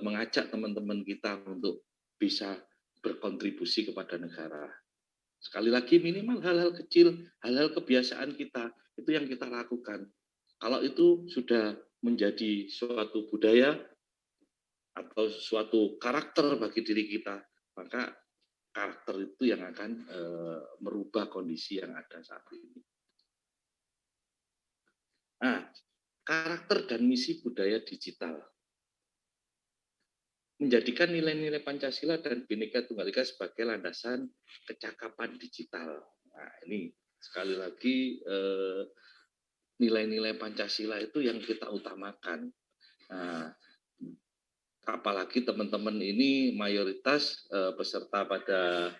mengajak teman-teman kita untuk bisa berkontribusi kepada negara. Sekali lagi minimal hal-hal kecil, hal-hal kebiasaan kita, itu yang kita lakukan. Kalau itu sudah menjadi suatu budaya atau suatu karakter bagi diri kita, maka karakter itu yang akan merubah kondisi yang ada saat ini. Nah, karakter dan misi budaya digital menjadikan nilai-nilai Pancasila dan Bhinneka Tunggal Ika sebagai landasan kecakapan digital. Nah, ini sekali lagi nilai-nilai Pancasila itu yang kita utamakan. Nah, apalagi teman-teman ini mayoritas peserta pada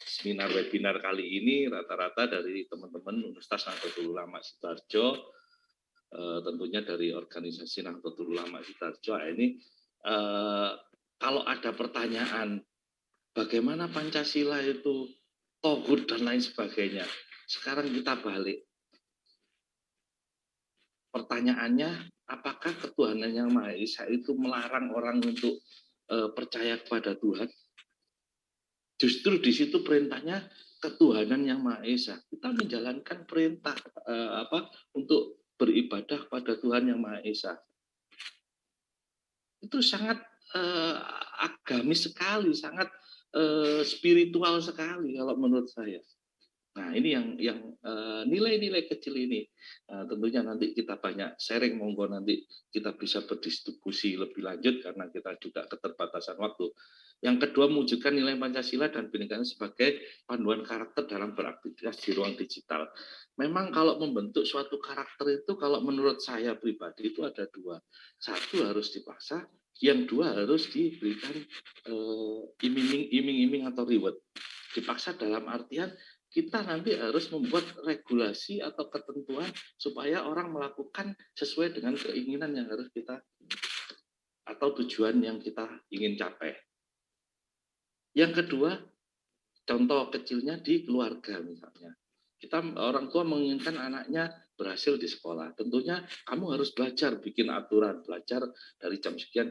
seminar webinar kali ini rata-rata dari teman-teman Universitas Nahdlatul Ulama Sidoarjo, tentunya dari organisasi Nahdlatul Ulama Sidoarjo. Ini kalau ada pertanyaan bagaimana Pancasila itu togut dan lain sebagainya, sekarang kita balik. Pertanyaannya, apakah ketuhanan yang Maha Esa itu melarang orang untuk percaya kepada Tuhan? Justru di situ perintahnya ketuhanan yang Maha Esa. Kita menjalankan perintah untuk beribadah kepada Tuhan yang Maha Esa. Itu sangat agamis sekali, sangat spiritual sekali kalau menurut saya. Nah, ini yang nilai-nilai kecil ini tentunya nanti kita banyak sharing, monggo nanti kita bisa berdiskusi lebih lanjut karena kita juga keterbatasan waktu. Yang kedua, mewujudkan nilai Pancasila dan Bhinneka sebagai panduan karakter dalam beraktivitas di ruang digital. Memang kalau membentuk suatu karakter itu, kalau menurut saya pribadi itu ada dua. Satu harus dipaksa, yang dua harus diberikan iming-iming atau reward. Dipaksa dalam artian kita nanti harus membuat regulasi atau ketentuan supaya orang melakukan sesuai dengan keinginan yang harus kita atau tujuan yang kita ingin capai. Yang kedua, contoh kecilnya di keluarga misalnya. Kita orang tua menginginkan anaknya berhasil di sekolah. Tentunya kamu harus belajar, bikin aturan, belajar dari jam sekian.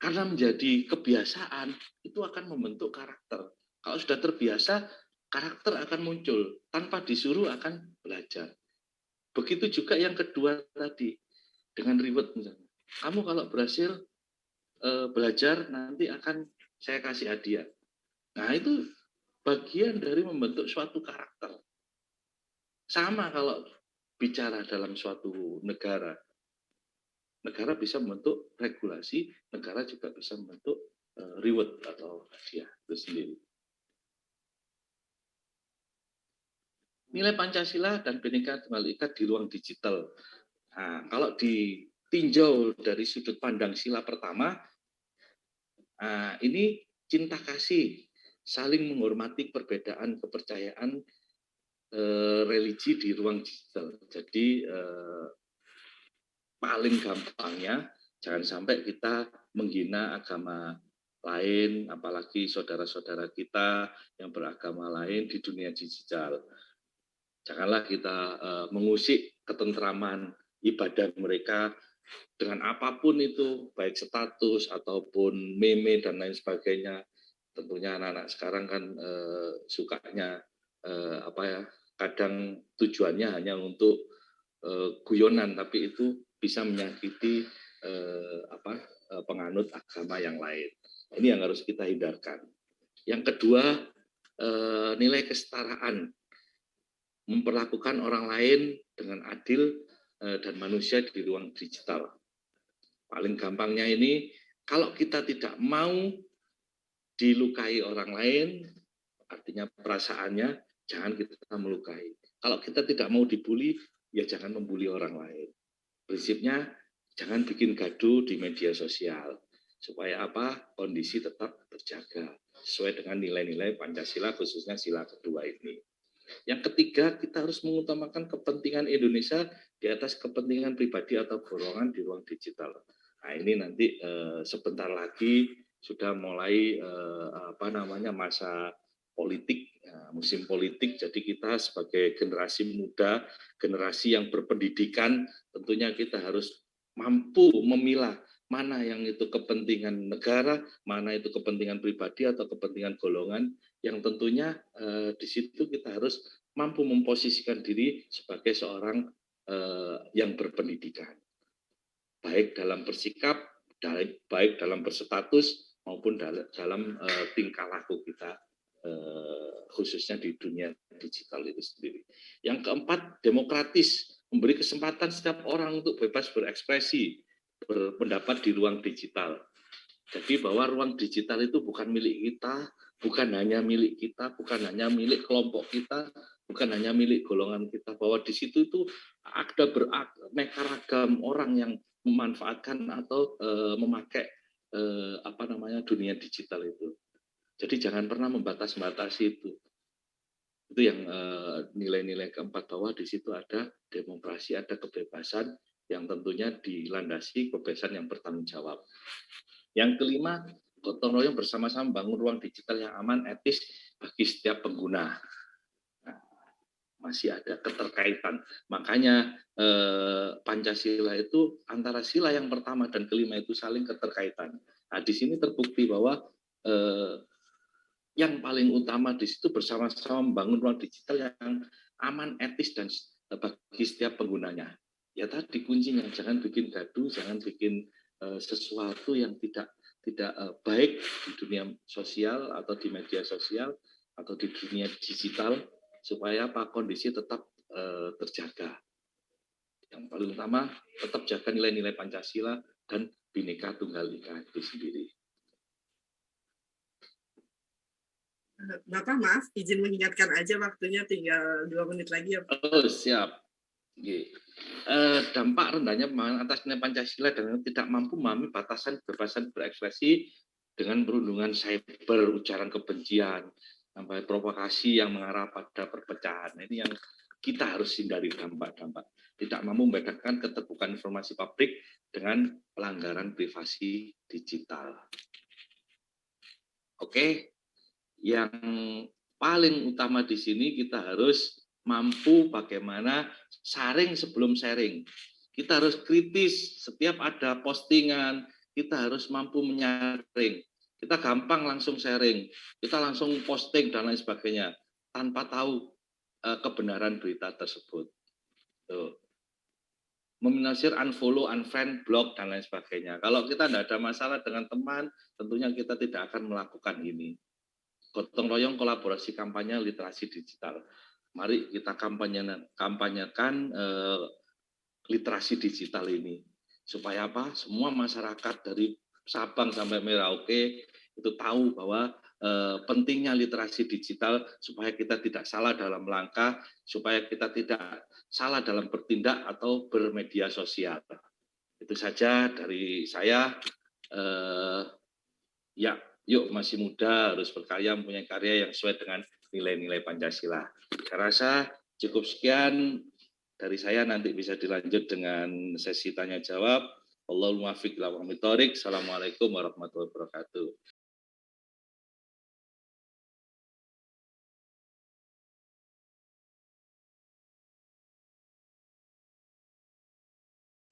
Karena menjadi kebiasaan, itu akan membentuk karakter. Kalau sudah terbiasa, karakter akan muncul. Tanpa disuruh akan belajar. Begitu juga yang kedua tadi, dengan reward misalnya. Kamu kalau berhasil belajar, nanti akan saya kasih hadiah. Nah, itu bagian dari membentuk suatu karakter. Sama kalau bicara dalam suatu negara. Negara bisa membentuk regulasi, negara juga bisa membentuk reward atau hadiah itu sendiri. Nilai Pancasila dan Bhinneka Tunggal Ika di ruang digital. Nah, kalau ditinjau dari sudut pandang sila pertama, ini cinta kasih, saling menghormati perbedaan kepercayaan religi di ruang digital. Jadi paling gampangnya jangan sampai kita menghina agama lain, apalagi saudara-saudara kita yang beragama lain di dunia digital. Janganlah kita mengusik ketentraman ibadah mereka dengan apapun itu, baik status ataupun meme dan lain sebagainya. Tentunya anak-anak sekarang kan sukanya kadang tujuannya hanya untuk guyonan, tapi itu bisa menyakiti penganut agama yang lain. Ini yang harus kita hindarkan. Yang kedua, nilai kesetaraan, memperlakukan orang lain dengan adil dan manusia di ruang digital. Paling gampangnya ini, kalau kita tidak mau dilukai orang lain, artinya perasaannya, jangan kita melukai. Kalau kita tidak mau dibully, ya jangan membuli orang lain. Prinsipnya, jangan bikin gaduh di media sosial. Supaya apa? Kondisi tetap terjaga. Sesuai dengan nilai-nilai Pancasila, khususnya sila kedua ini. Yang ketiga, kita harus mengutamakan kepentingan Indonesia di atas kepentingan pribadi atau golongan di ruang digital. Nah, ini nanti sebentar lagi sudah mulai masa politik, musim politik. Jadi kita sebagai generasi muda, generasi yang berpendidikan, tentunya kita harus mampu memilah mana yang itu kepentingan negara, mana itu kepentingan pribadi atau kepentingan golongan, yang tentunya di situ kita harus mampu memposisikan diri sebagai seorang yang berpendidikan, baik dalam bersikap, baik dalam berstatus maupun dalam tingkah laku kita, khususnya di dunia digital itu sendiri. Yang keempat, demokratis, memberi kesempatan setiap orang untuk bebas berekspresi, berpendapat di ruang digital. Jadi bahwa ruang digital itu bukan milik kita, bukan hanya milik kita, bukan hanya milik kelompok kita, bukan hanya milik golongan kita, bahwa di situ itu ada beraneka ragam orang yang memanfaatkan atau memakai dunia digital itu. Jadi jangan pernah membatas-batasi itu. Itu yang nilai-nilai keempat, bahwa di situ ada demokrasi, ada kebebasan yang tentunya dilandasi kebebasan yang bertanggung jawab. Yang kelima, gotong royong bersama-sama bangun ruang digital yang aman, etis bagi setiap pengguna. Nah, masih ada keterkaitan. Makanya Pancasila itu antara sila yang pertama dan kelima itu saling keterkaitan. Nah, di sini terbukti bahwa yang paling utama di situ bersama-sama membangun ruang digital yang aman, etis dan bagi setiap penggunanya. Ya tadi kuncinya, jangan bikin gaduh, jangan bikin sesuatu yang tidak baik di dunia sosial atau di media sosial atau di dunia digital, supaya kondisi tetap terjaga. Yang paling utama, tetap jaga nilai-nilai Pancasila dan Bhinneka Tunggal Ika itu sendiri. Bapak maaf, izin mengingatkan aja waktunya tinggal 2 menit lagi ya Pak. Oh siap. Dampak rendahnya pemahaman atas nilai Pancasila dan tidak mampu memahami batasan kebebasan berekspresi dengan perundungan cyber, ujaran kebencian, sampai provokasi yang mengarah pada perpecahan. Ini yang kita harus hindari dampak-dampak. Tidak mampu membedakan keterbukaan informasi publik dengan pelanggaran privasi digital. Oke, yang paling utama di sini kita harus mampu bagaimana sharing sebelum sharing. Kita harus kritis setiap ada postingan, kita harus mampu menyaring. Kita gampang langsung sharing, kita langsung posting dan lain sebagainya tanpa tahu kebenaran berita tersebut. Tuh. Meminimalisir unfollow, unfriend, block dan lain sebagainya. Kalau kita tidak ada masalah dengan teman, tentunya kita tidak akan melakukan ini. Gotong royong kolaborasi kampanye literasi digital. Mari kita kampanyekan literasi digital ini. Supaya apa? Semua masyarakat dari Sabang sampai Merauke itu tahu bahwa pentingnya literasi digital supaya kita tidak salah dalam langkah, supaya kita tidak salah dalam bertindak atau bermedia sosial. Itu saja dari saya. Ya, yuk masih muda, harus berkarya, mempunyai karya yang sesuai dengan nilai-nilai Pancasila. Saya rasa cukup sekian dari saya, nanti bisa dilanjut dengan sesi tanya jawab. Wallahul muwaffiq ila aqwamit thoriq. Assalamualaikum warahmatullahi wabarakatuh.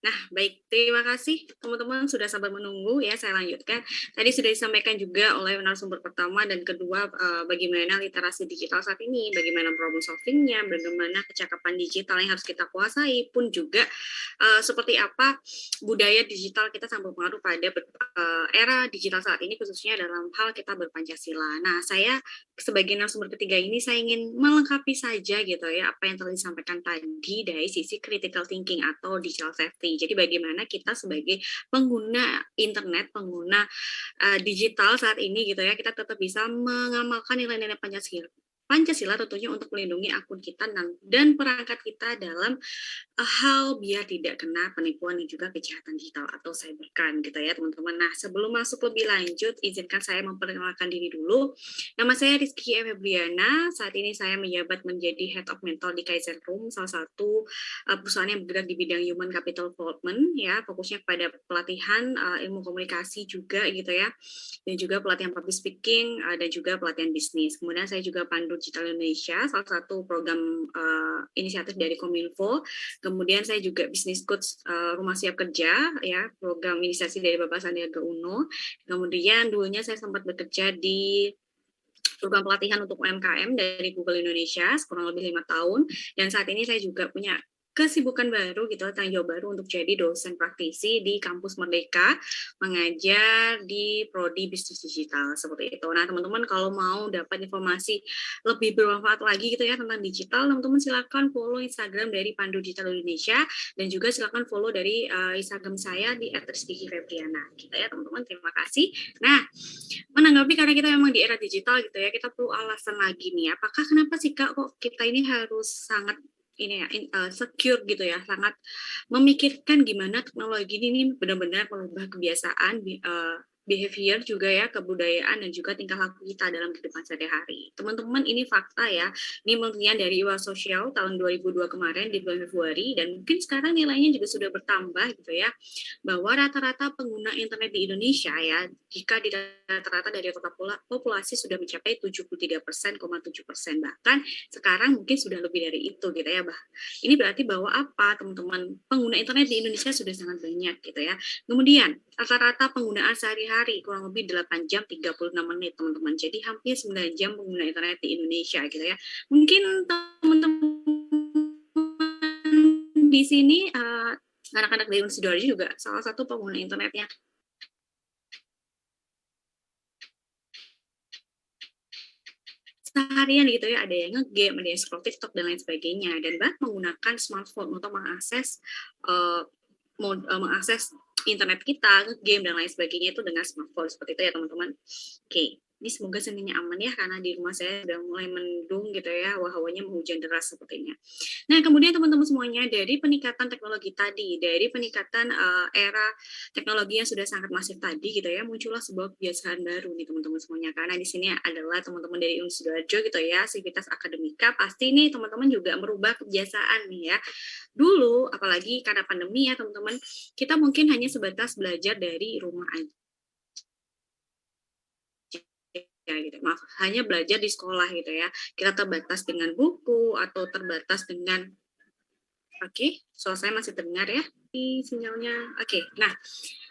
Nah, baik. Terima kasih teman-teman sudah sabar menunggu ya. Saya lanjutkan. Tadi sudah disampaikan juga oleh narasumber pertama dan kedua bagaimana literasi digital saat ini, bagaimana problem solving-nya, bagaimana kecakapan digital yang harus kita kuasai, pun juga seperti apa budaya digital kita sangat berpengaruh pada era digital saat ini, khususnya dalam hal kita berpancasila. Nah, saya sebagai narasumber ketiga ini saya ingin melengkapi saja gitu ya apa yang telah disampaikan tadi dari sisi critical thinking atau digital safety. Jadi bagaimana kita sebagai pengguna internet, pengguna digital saat ini gitu ya, kita tetap bisa mengamalkan nilai-nilai Pancasila tentunya untuk melindungi akun kita dan perangkat kita dalam hal biar tidak kena penipuan dan juga kejahatan digital atau cybercrime gitu ya teman-teman. Nah, sebelum masuk lebih lanjut, izinkan saya memperkenalkan diri dulu. Nama saya Rizky Febriana. Saat ini saya menjabat menjadi Head of Mental di Kaizen Room, salah satu perusahaan yang bergerak di bidang Human Capital Development ya, fokusnya pada pelatihan ilmu komunikasi juga gitu ya, dan juga pelatihan public speaking dan juga pelatihan bisnis. Kemudian saya juga pandu Digital Indonesia, salah satu program inisiatif dari Kominfo. Kemudian saya juga bisnis coach Rumah Siap Kerja, ya, program inisiasi dari Bapak Sandiaga Uno. Kemudian dulunya saya sempat bekerja di program pelatihan untuk UMKM dari Google Indonesia kurang lebih 5 tahun. Dan saat ini saya juga punya kesibukan baru gitu, tanggung jawab baru untuk jadi dosen praktisi di Kampus Merdeka, mengajar di Prodi Bisnis Digital seperti itu. Nah, teman-teman kalau mau dapat informasi lebih bermanfaat lagi gitu ya tentang digital, teman-teman silakan follow Instagram dari Pandu Digital Indonesia dan juga silakan follow dari Instagram saya di @rizky_febriana. Gitu ya, teman-teman. Terima kasih. Nah, menanggapi karena kita memang di era digital gitu ya, kita perlu alasan lagi nih. Apakah kenapa sih Kak kok kita ini harus sangat secure gitu ya, sangat memikirkan gimana teknologi ini benar-benar merubah kebiasaan, behavior juga ya, kebudayaan dan juga tingkah laku kita dalam kehidupan sehari-hari. Teman-teman, ini fakta ya. Ini penelitian dari Iwa Sosial tahun 2002 kemarin di bulan Februari, dan mungkin sekarang nilainya juga sudah bertambah gitu ya, bahwa rata-rata pengguna internet di Indonesia ya, jika di rata-rata dari total populasi sudah mencapai 73,7%, bahkan sekarang mungkin sudah lebih dari itu gitu ya. Ini berarti bahwa apa teman-teman, pengguna internet di Indonesia sudah sangat banyak gitu ya. Kemudian rata-rata penggunaan sehari-hari kurang lebih 8 jam 36 menit teman-teman. Jadi hampir 9 jam pengguna internet di Indonesia gitu ya. Mungkin teman-teman di sini anak-anak dari Sidoarjo juga salah satu pengguna internetnya. Seharian gitu ya, ada yang nge-game, ada yang scroll TikTok dan lain sebagainya, dan bahkan menggunakan smartphone untuk mengakses internet kita, nge-game dan lain sebagainya itu dengan smartphone seperti itu ya teman-teman. Oke. Ini semoga seninnya aman ya, karena di rumah saya sudah mulai mendung gitu ya, hawanya hujan deras sepertinya. Nah, kemudian teman-teman semuanya, dari peningkatan teknologi tadi, dari peningkatan era teknologi yang sudah sangat masif tadi gitu ya, muncullah sebuah kebiasaan baru nih teman-teman semuanya. Karena di sini adalah teman-teman dari Universitas Sidoarjo gitu ya, Sivitas Akademika, pasti nih teman-teman juga merubah kebiasaan nih ya. Dulu, apalagi karena pandemi ya teman-teman, kita mungkin hanya sebatas belajar dari rumah aja. Ya, gitu. Maaf, hanya belajar di sekolah gitu ya. Kita terbatas dengan buku atau terbatas dengan suara saya masih terdengar ya di sinyalnya. Nah,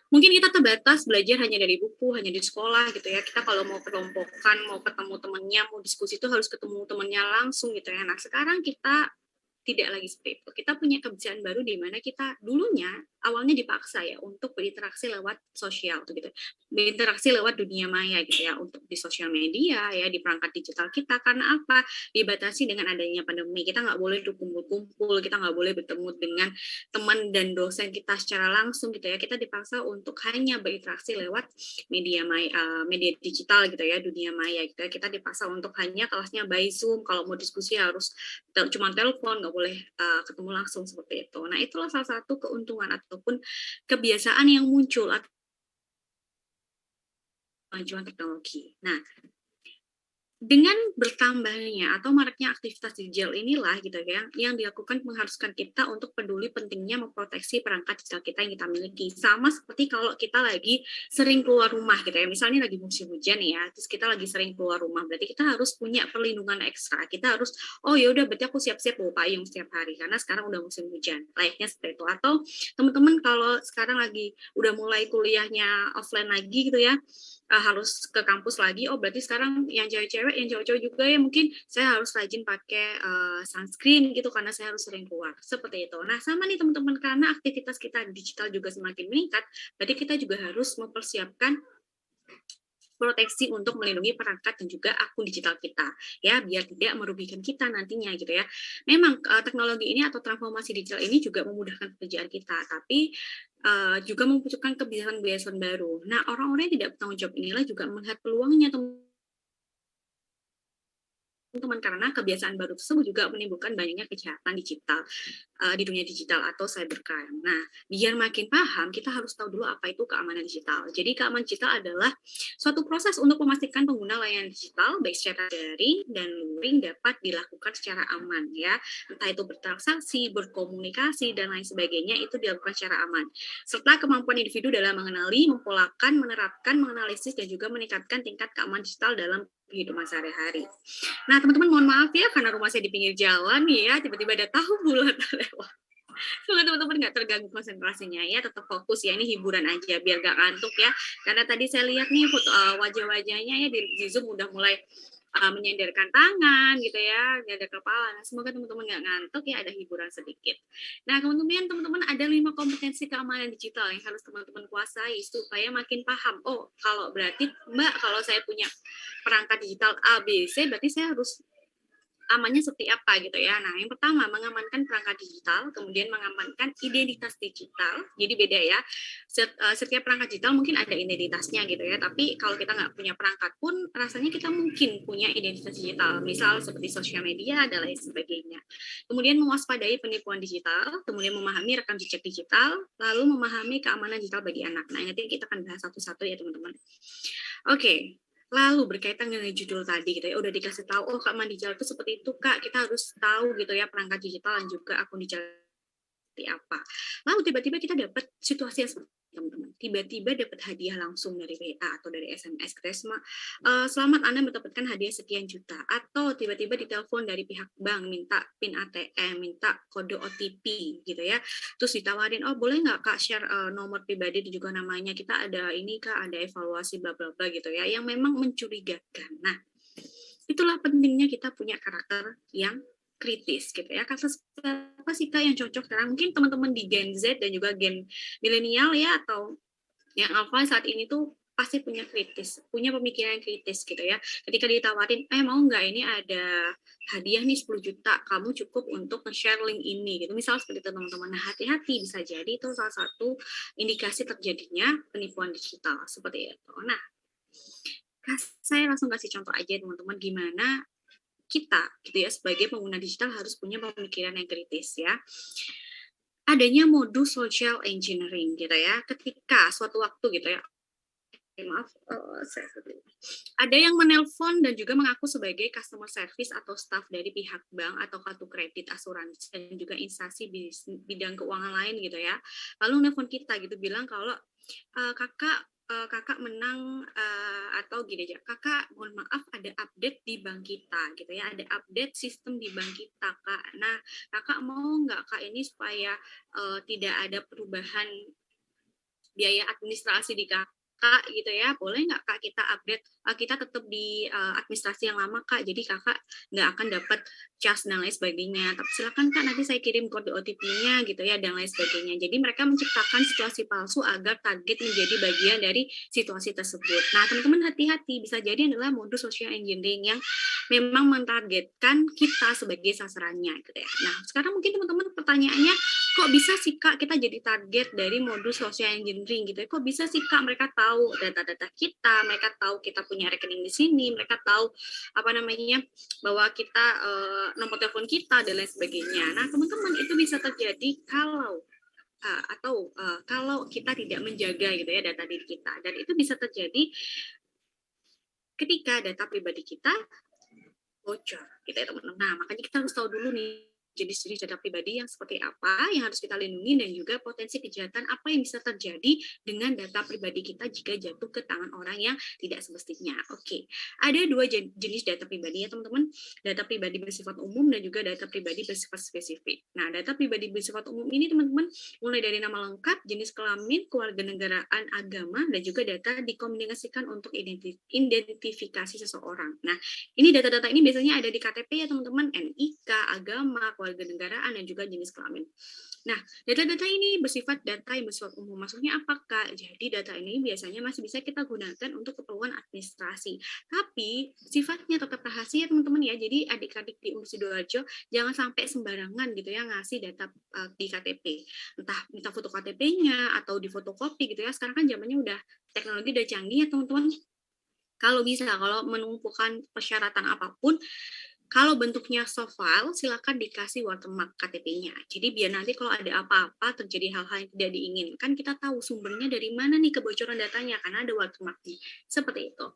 mungkin kita terbatas belajar hanya dari buku, hanya di sekolah gitu ya. Kita kalau mau kelompokan, mau ketemu temannya, mau diskusi itu harus ketemu temannya langsung gitu ya. Nah, sekarang kita tidak lagi seperti itu. Kita punya kebiasaan baru di mana kita dulunya awalnya dipaksa ya untuk berinteraksi lewat sosial gitu. Berinteraksi lewat dunia maya gitu ya, untuk di sosial media ya, di perangkat digital kita. Karena apa? Dibatasi dengan adanya pandemi. Kita nggak boleh kumpul-kumpul, kita nggak boleh bertemu dengan teman dan dosen kita secara langsung gitu ya. Kita dipaksa untuk hanya berinteraksi lewat media maya, media digital gitu ya, dunia maya gitu ya. Kita dipaksa untuk hanya kelasnya by Zoom, kalau mau diskusi harus cuma telepon, nggak boleh ketemu langsung seperti itu. Nah, itulah salah satu keuntungan ataupun kebiasaan yang muncul atau kemajuan teknologi. Nah, dengan bertambahnya atau maraknya aktivitas digital inilah gitu ya, yang dilakukan mengharuskan kita untuk peduli pentingnya memproteksi perangkat digital kita yang kita miliki. Sama seperti kalau kita lagi sering keluar rumah gitu ya, misalnya lagi musim hujan ya, terus kita lagi sering keluar rumah, berarti kita harus punya perlindungan ekstra. Kita harus, oh ya udah berarti aku siap-siap bawa payung setiap hari karena sekarang udah musim hujan. Layaknya seperti itu. Atau teman-teman kalau sekarang lagi udah mulai kuliahnya offline lagi gitu ya, harus ke kampus lagi, oh berarti sekarang yang cewek-cewek, yang cowok-cowok juga ya mungkin saya harus rajin pakai sunscreen gitu karena saya harus sering keluar, seperti itu. Nah, sama nih teman-teman, karena aktivitas kita digital juga semakin meningkat, berarti kita juga harus mempersiapkan proteksi untuk melindungi perangkat dan juga akun digital kita ya, biar tidak merugikan kita nantinya gitu ya. Memang teknologi ini atau transformasi digital ini juga memudahkan pekerjaan kita, tapi juga memunculkan kebiasaan-kebiasaan baru. Nah, orang-orang yang tidak bertanggung jawab inilah juga melihat peluangnya teman-teman, karena kebiasaan baru tersebut juga menimbulkan banyaknya kejahatan digital di dunia digital atau cybercrime. Nah, biar makin paham, kita harus tahu dulu apa itu keamanan digital. Jadi, keamanan digital adalah suatu proses untuk memastikan pengguna layanan digital, baik secara daring dan luring, dapat dilakukan secara aman ya. Entah itu bertransaksi, berkomunikasi, dan lain sebagainya, itu dilakukan secara aman. Serta kemampuan individu dalam mengenali, mempolakan, menerapkan, menganalisis, dan juga meningkatkan tingkat keamanan digital dalam kehidupan sehari-hari. Nah, teman-teman mohon maaf ya, karena rumah saya di pinggir jalan nih ya, tiba-tiba ada tahu bulat lewat. Semoga teman-teman nggak terganggu konsentrasinya ya, tetap fokus ya, ini hiburan aja biar nggak ngantuk ya. Karena tadi saya lihat nih foto wajah-wajahnya ya di Zoom udah mulai menyandarkan tangan gitu ya, nyadar kepala. Nah, semoga teman-teman nggak ngantuk ya, ada hiburan sedikit. Nah, kemudian teman-teman ada 5 kompetensi keamanan digital yang harus teman-teman kuasai supaya makin paham. Oh, kalau berarti Mbak, kalau saya punya perangkat digital A, B, C, berarti saya harus amannya seperti apa gitu ya. Nah, yang pertama mengamankan perangkat digital, kemudian mengamankan identitas digital. Jadi beda ya. Setiap perangkat digital mungkin ada identitasnya gitu ya. Tapi kalau kita nggak punya perangkat pun, rasanya kita mungkin punya identitas digital. Misal seperti sosial media dan lain sebagainya. Kemudian mewaspadai penipuan digital, kemudian memahami rekam jejak digital, lalu memahami keamanan digital bagi anak. Nah, nanti kita akan bahas satu-satu ya teman-teman. Oke. Lalu berkaitan dengan judul tadi gitu ya, udah dikasih tahu, oh keamanan digital itu seperti itu Kak, kita harus tahu gitu ya perangkat digital dan juga akun digital seperti apa. Lalu tiba-tiba kita dapat situasi yang seperti teman-teman, tiba-tiba dapat hadiah langsung dari WA atau dari SMS, kita selamat Anda mendapatkan hadiah sekian juta, atau tiba-tiba ditelepon dari pihak bank minta PIN ATM, minta kode OTP gitu ya, terus ditawarin, oh boleh nggak Kak share nomor pribadi dan juga namanya, kita ada ini Kak, ada evaluasi bla bla bla gitu ya, yang memang mencurigakan. Nah, itulah pentingnya kita punya karakter yang kritis gitu ya. Karakter apa sih Kak yang cocok sekarang? Mungkin teman-teman di Gen Z dan juga Gen milenial ya, atau yang alpha saat ini tuh pasti punya pemikiran kritis gitu ya. Ketika ditawarin, mau nggak ini ada hadiah nih 10 juta, kamu cukup untuk nge-share link ini gitu. Misal seperti itu teman-teman. Nah, hati-hati, bisa jadi itu salah satu indikasi terjadinya penipuan digital seperti itu. Nah, Saya langsung kasih contoh aja teman-teman gimana kita gitu ya sebagai pengguna digital harus punya pemikiran yang kritis ya. Adanya modus social engineering gitu ya, ketika suatu waktu gitu ya, maaf, ada yang menelpon dan juga mengaku sebagai customer service atau staff dari pihak bank atau kartu kredit, asuransi dan juga instansi bidang keuangan lain gitu ya. Lalu nelpon kita gitu bilang kalau kakak menang atau gini aja, kakak mohon maaf ada update di bank kita gitu ya, ada update sistem di bank kita kak. Nah kakak mau nggak kak ini supaya tidak ada perubahan biaya administrasi di kakak gitu ya, boleh nggak kak kita update, kita tetap di administrasi yang lama kak, jadi kakak nggak akan dapat charge dan lain sebagainya, tapi silakan kak nanti saya kirim kode OTP-nya gitu ya dan lain sebagainya. Jadi mereka menciptakan situasi palsu agar target menjadi bagian dari situasi tersebut. Nah teman-teman hati-hati, bisa jadi adalah modus social engineering yang memang mentargetkan kita sebagai sasarannya gitu ya. Nah sekarang mungkin teman-teman pertanyaannya, kok bisa sih kak kita jadi target dari modus social engineering gitu ya? Kok bisa sih kak mereka tahu data-data kita, mereka tahu kita punya rekening di sini, mereka tahu bahwa kita nomor telepon kita dan lain sebagainya. Nah teman-teman itu bisa terjadi kalau kita tidak menjaga gitu ya data diri kita, dan itu bisa terjadi ketika data pribadi kita bocor gitu ya teman-teman. Nah makanya kita harus tahu dulu nih jenis-jenis data pribadi yang seperti apa yang harus kita lindungi dan juga potensi kejahatan apa yang bisa terjadi dengan data pribadi kita jika jatuh ke tangan orang yang tidak semestinya. Oke, ada dua jenis data pribadi ya teman-teman, data pribadi bersifat umum dan juga data pribadi bersifat spesifik. Nah, data pribadi bersifat umum ini teman-teman mulai dari nama lengkap, jenis kelamin, kewarganegaraan, agama, dan juga data dikomunikasikan untuk identifikasi seseorang. Nah, ini data-data ini biasanya ada di KTP ya teman-teman, NIK, agama, kewarganegaraan, dan juga jenis kelamin. Nah, data-data ini bersifat data yang bersifat umum. Maksudnya apa, Kak? Jadi data ini biasanya masih bisa kita gunakan untuk keperluan administrasi. Tapi sifatnya tetap rahasia, teman-teman ya. Jadi adik-adik di Unpad Sidoarjo jangan sampai sembarangan gitu ya ngasih data di KTP. Entah minta foto KTP-nya atau di fotokopi gitu ya. Sekarang kan zamannya udah teknologi udah canggih ya, teman-teman. Kalau bisa, kalau menumpukan persyaratan apapun, kalau bentuknya soft file, silakan dikasih watermark KTP-nya. Jadi biar nanti kalau ada apa-apa, terjadi hal-hal yang tidak diinginkan, kita tahu sumbernya dari mana nih kebocoran datanya, karena ada watermark-nya. Seperti itu.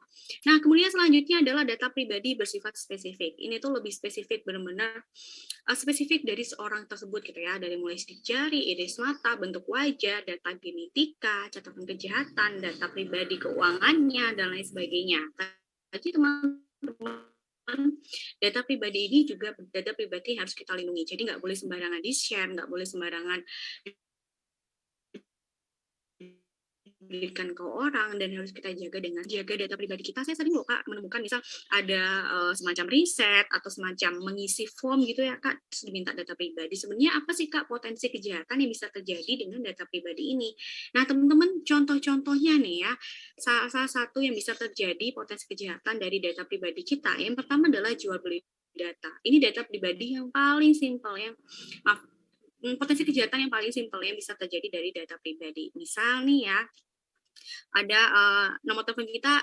Nah, kemudian selanjutnya adalah data pribadi bersifat spesifik. Ini tuh lebih spesifik, benar-benar spesifik dari seorang tersebut gitu ya, dari mulai sidik jari, iris mata, bentuk wajah, data genetika, catatan kejahatan, data pribadi keuangannya, dan lain sebagainya. Jadi teman-teman, data pribadi ini juga data pribadi harus kita lindungi. Jadi nggak boleh sembarangan di-share, nggak boleh sembarangan diberikan ke orang, dan harus kita jaga dengan jaga data pribadi kita. Saya sering loh Kak menemukan misal ada semacam riset atau semacam mengisi form gitu ya Kak, terus diminta data pribadi. Sebenarnya apa sih Kak potensi kejahatan yang bisa terjadi dengan data pribadi ini? Nah teman-teman, contoh-contohnya nih ya, salah satu yang bisa terjadi potensi kejahatan dari data pribadi kita, yang pertama adalah jual beli data. Ini data pribadi yang paling simpel, potensi kejahatan yang paling simpel yang bisa terjadi dari data pribadi. Misal nih ya, ada nomor telepon kita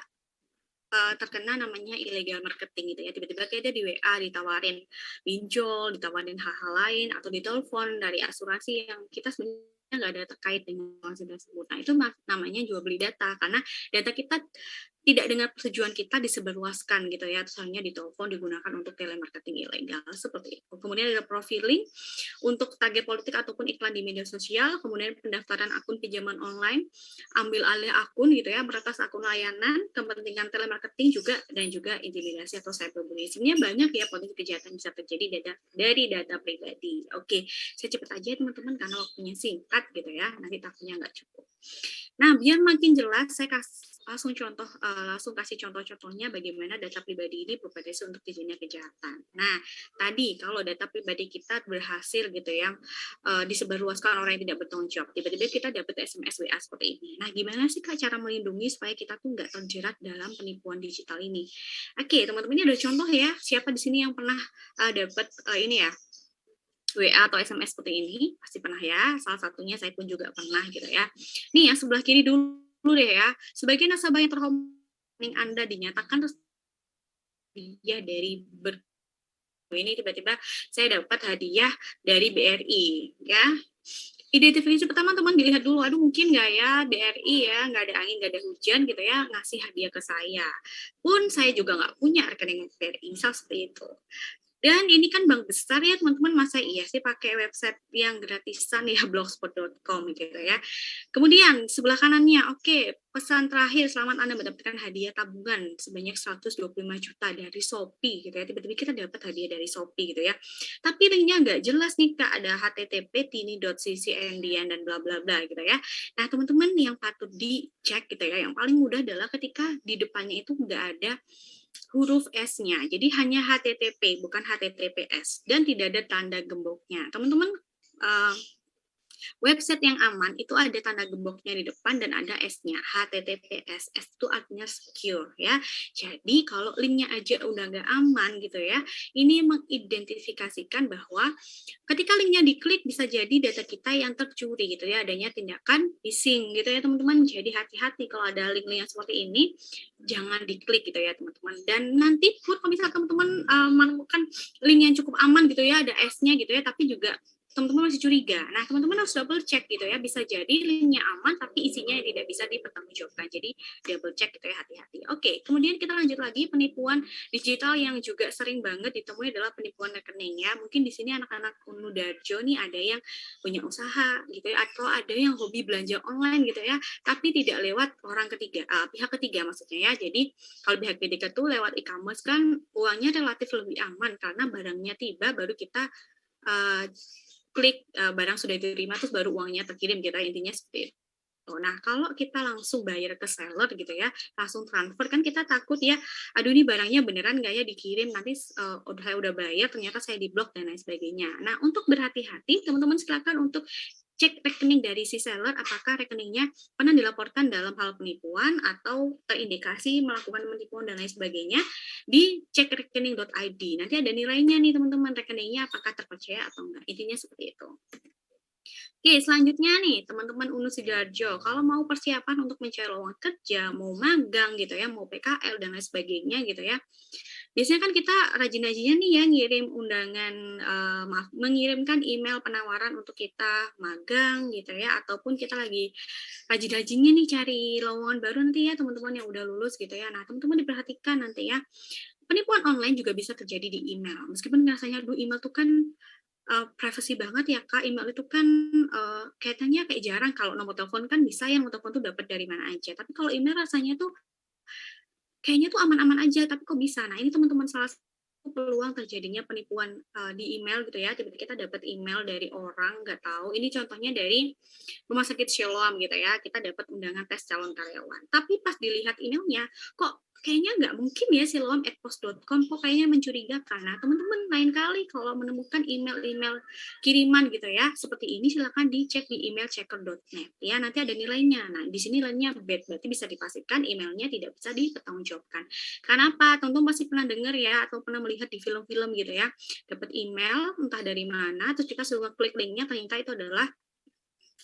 terkena namanya illegal marketing gitu ya, tiba-tiba kita di WA ditawarin pinjol, ditawarin hal-hal lain, atau ditelepon dari asuransi yang kita sebenarnya nggak ada terkait dengan asuransi tersebut. Nah itu namanya jual beli data, karena data kita tidak dengan persetujuan kita disebarluaskan gitu ya, terus hanya ditelepon digunakan untuk telemarketing ilegal seperti itu. Kemudian ada profiling untuk target politik ataupun iklan di media sosial, kemudian pendaftaran akun pinjaman online, ambil alih akun gitu ya, meretas akun layanan, kepentingan telemarketing juga, dan juga intimidasi atau cyberbullying. Sebenarnya banyak ya potensi kejahatan bisa terjadi dari data pribadi. Oke, saya cepat aja teman-teman karena waktunya singkat gitu ya, nanti takutnya nggak cukup. Nah, biar makin jelas, saya langsung kasih contoh-contohnya bagaimana data pribadi ini berpotensi untuk terjadinya kejahatan. Nah, tadi kalau data pribadi kita berhasil gitu ya disebarluaskan orang yang tidak bertanggung jawab, tiba-tiba kita dapat SMS WA seperti ini. Nah, gimana sih Kak cara melindungi supaya kita tuh nggak terjerat dalam penipuan digital ini? Oke, teman-teman, ini ada contoh ya. Siapa di sini yang pernah dapat ini ya, WA atau SMS seperti ini? Pasti pernah ya, salah satunya saya pun juga pernah gitu ya. Nih yang sebelah kiri dulu deh ya, sebagai nasabah yang terhormat rekening Anda dinyatakan hadiah dari ini tiba-tiba saya dapat hadiah dari BRI, ya. Identifikasi pertama teman dilihat dulu, aduh mungkin nggak ya BRI ya, nggak ada angin, nggak ada hujan gitu ya, ngasih hadiah ke saya. Pun saya juga nggak punya rekening BRI, misal seperti itu. Dan ini kan bank besar ya teman-teman, masa iya sih pakai website yang gratisan ya, blogspot.com gitu ya. Kemudian sebelah kanannya, oke, pesan terakhir, selamat Anda mendapatkan hadiah tabungan sebanyak 125 juta dari Shopee gitu ya. Tiba-tiba kita dapat hadiah dari Shopee gitu ya. Tapi linknya nggak jelas nih Kak, ada http://tini.ccndian dan bla bla bla gitu ya. Nah teman-teman yang patut dicek gitu ya, yang paling mudah adalah ketika di depannya itu nggak ada huruf S-nya. Jadi hanya HTTP, bukan HTTPS. Dan tidak ada tanda gemboknya. Teman-teman, website yang aman itu ada tanda gemboknya di depan dan ada S-nya, HTTPS. S itu artinya secure ya. Jadi kalau linknya aja udah nggak aman gitu ya, ini mengidentifikasikan bahwa ketika linknya diklik bisa jadi data kita yang tercuri gitu ya, adanya tindakan phishing gitu ya teman-teman. Jadi hati-hati kalau ada link-link yang seperti ini, jangan diklik gitu ya teman-teman. Dan nanti pun kalau misalnya teman-teman menemukan link yang cukup aman gitu ya, ada S-nya gitu ya, tapi juga teman-teman masih curiga. Nah, teman-teman harus double check gitu ya. Bisa jadi linknya aman, tapi isinya tidak bisa dipertanggungjawabkan. Jadi double check gitu ya, hati-hati. Oke, kemudian kita lanjut lagi, penipuan digital yang juga sering banget ditemui adalah penipuan rekening ya. Mungkin di sini anak-anak Unudarjo nih ada yang punya usaha gitu ya, atau ada yang hobi belanja online gitu ya, tapi tidak lewat orang ketiga, pihak ketiga maksudnya ya. Jadi kalau pihak ketiga tuh lewat e-commerce kan uangnya relatif lebih aman karena barangnya tiba baru kita klik barang sudah diterima terus baru uangnya terkirim gitu, intinya seperti itu. Nah, kalau kita langsung bayar ke seller gitu ya, langsung transfer kan kita takut ya, aduh ini barangnya beneran nggak ya dikirim, nanti saya udah bayar ternyata saya diblok dan lain sebagainya. Nah, untuk berhati-hati teman-teman silakan untuk cek rekening dari si seller, apakah rekeningnya pernah dilaporkan dalam hal penipuan atau terindikasi melakukan penipuan dan lain sebagainya, di cekrekening.id. Nanti ada nilainya nih teman-teman, rekeningnya apakah terpercaya atau enggak. Intinya seperti itu. Oke, selanjutnya nih teman-teman Unu Sidoarjo, kalau mau persiapan untuk mencari lowongan kerja, mau magang gitu ya, mau PKL dan lain sebagainya gitu ya. Biasanya kan kita rajin-rajinnya nih ya ngirim undangan, mengirimkan email penawaran untuk kita magang gitu ya, ataupun kita lagi rajin-rajinnya nih cari lowongan baru nanti ya teman-teman yang udah lulus gitu ya. Nah teman-teman diperhatikan nanti ya, penipuan online juga bisa terjadi di email. Meskipun rasanya email tuh kan privacy banget ya Kak, email itu kan kaitannya kayak jarang. Kalau nomor telepon kan bisa yang nomor telepon tuh dapat dari mana aja. Tapi kalau email rasanya tuh kayaknya tuh aman-aman aja, tapi kok bisa? Nah, ini teman-teman salah satu peluang terjadinya penipuan di email gitu ya. Tiba-tiba kita dapat email dari orang nggak tahu. Ini contohnya dari Rumah Sakit Siloam gitu ya. Kita dapat undangan tes calon karyawan. Tapi pas dilihat emailnya, kok kayaknya nggak mungkin ya siloam@pos.com, kok kayaknya mencurigakan. Nah, teman-teman lain kali kalau menemukan email-email kiriman gitu ya, seperti ini silakan dicek di emailchecker.net ya, nanti ada nilainya. Nah, di sini nilainya bad, berarti bisa dipastikan emailnya tidak bisa dipertanggungjawabkan. Karena apa? Teman-teman pasti pernah dengar ya, atau pernah melihat di film-film gitu ya, dapat email entah dari mana, terus kita suka klik linknya, ternyata itu adalah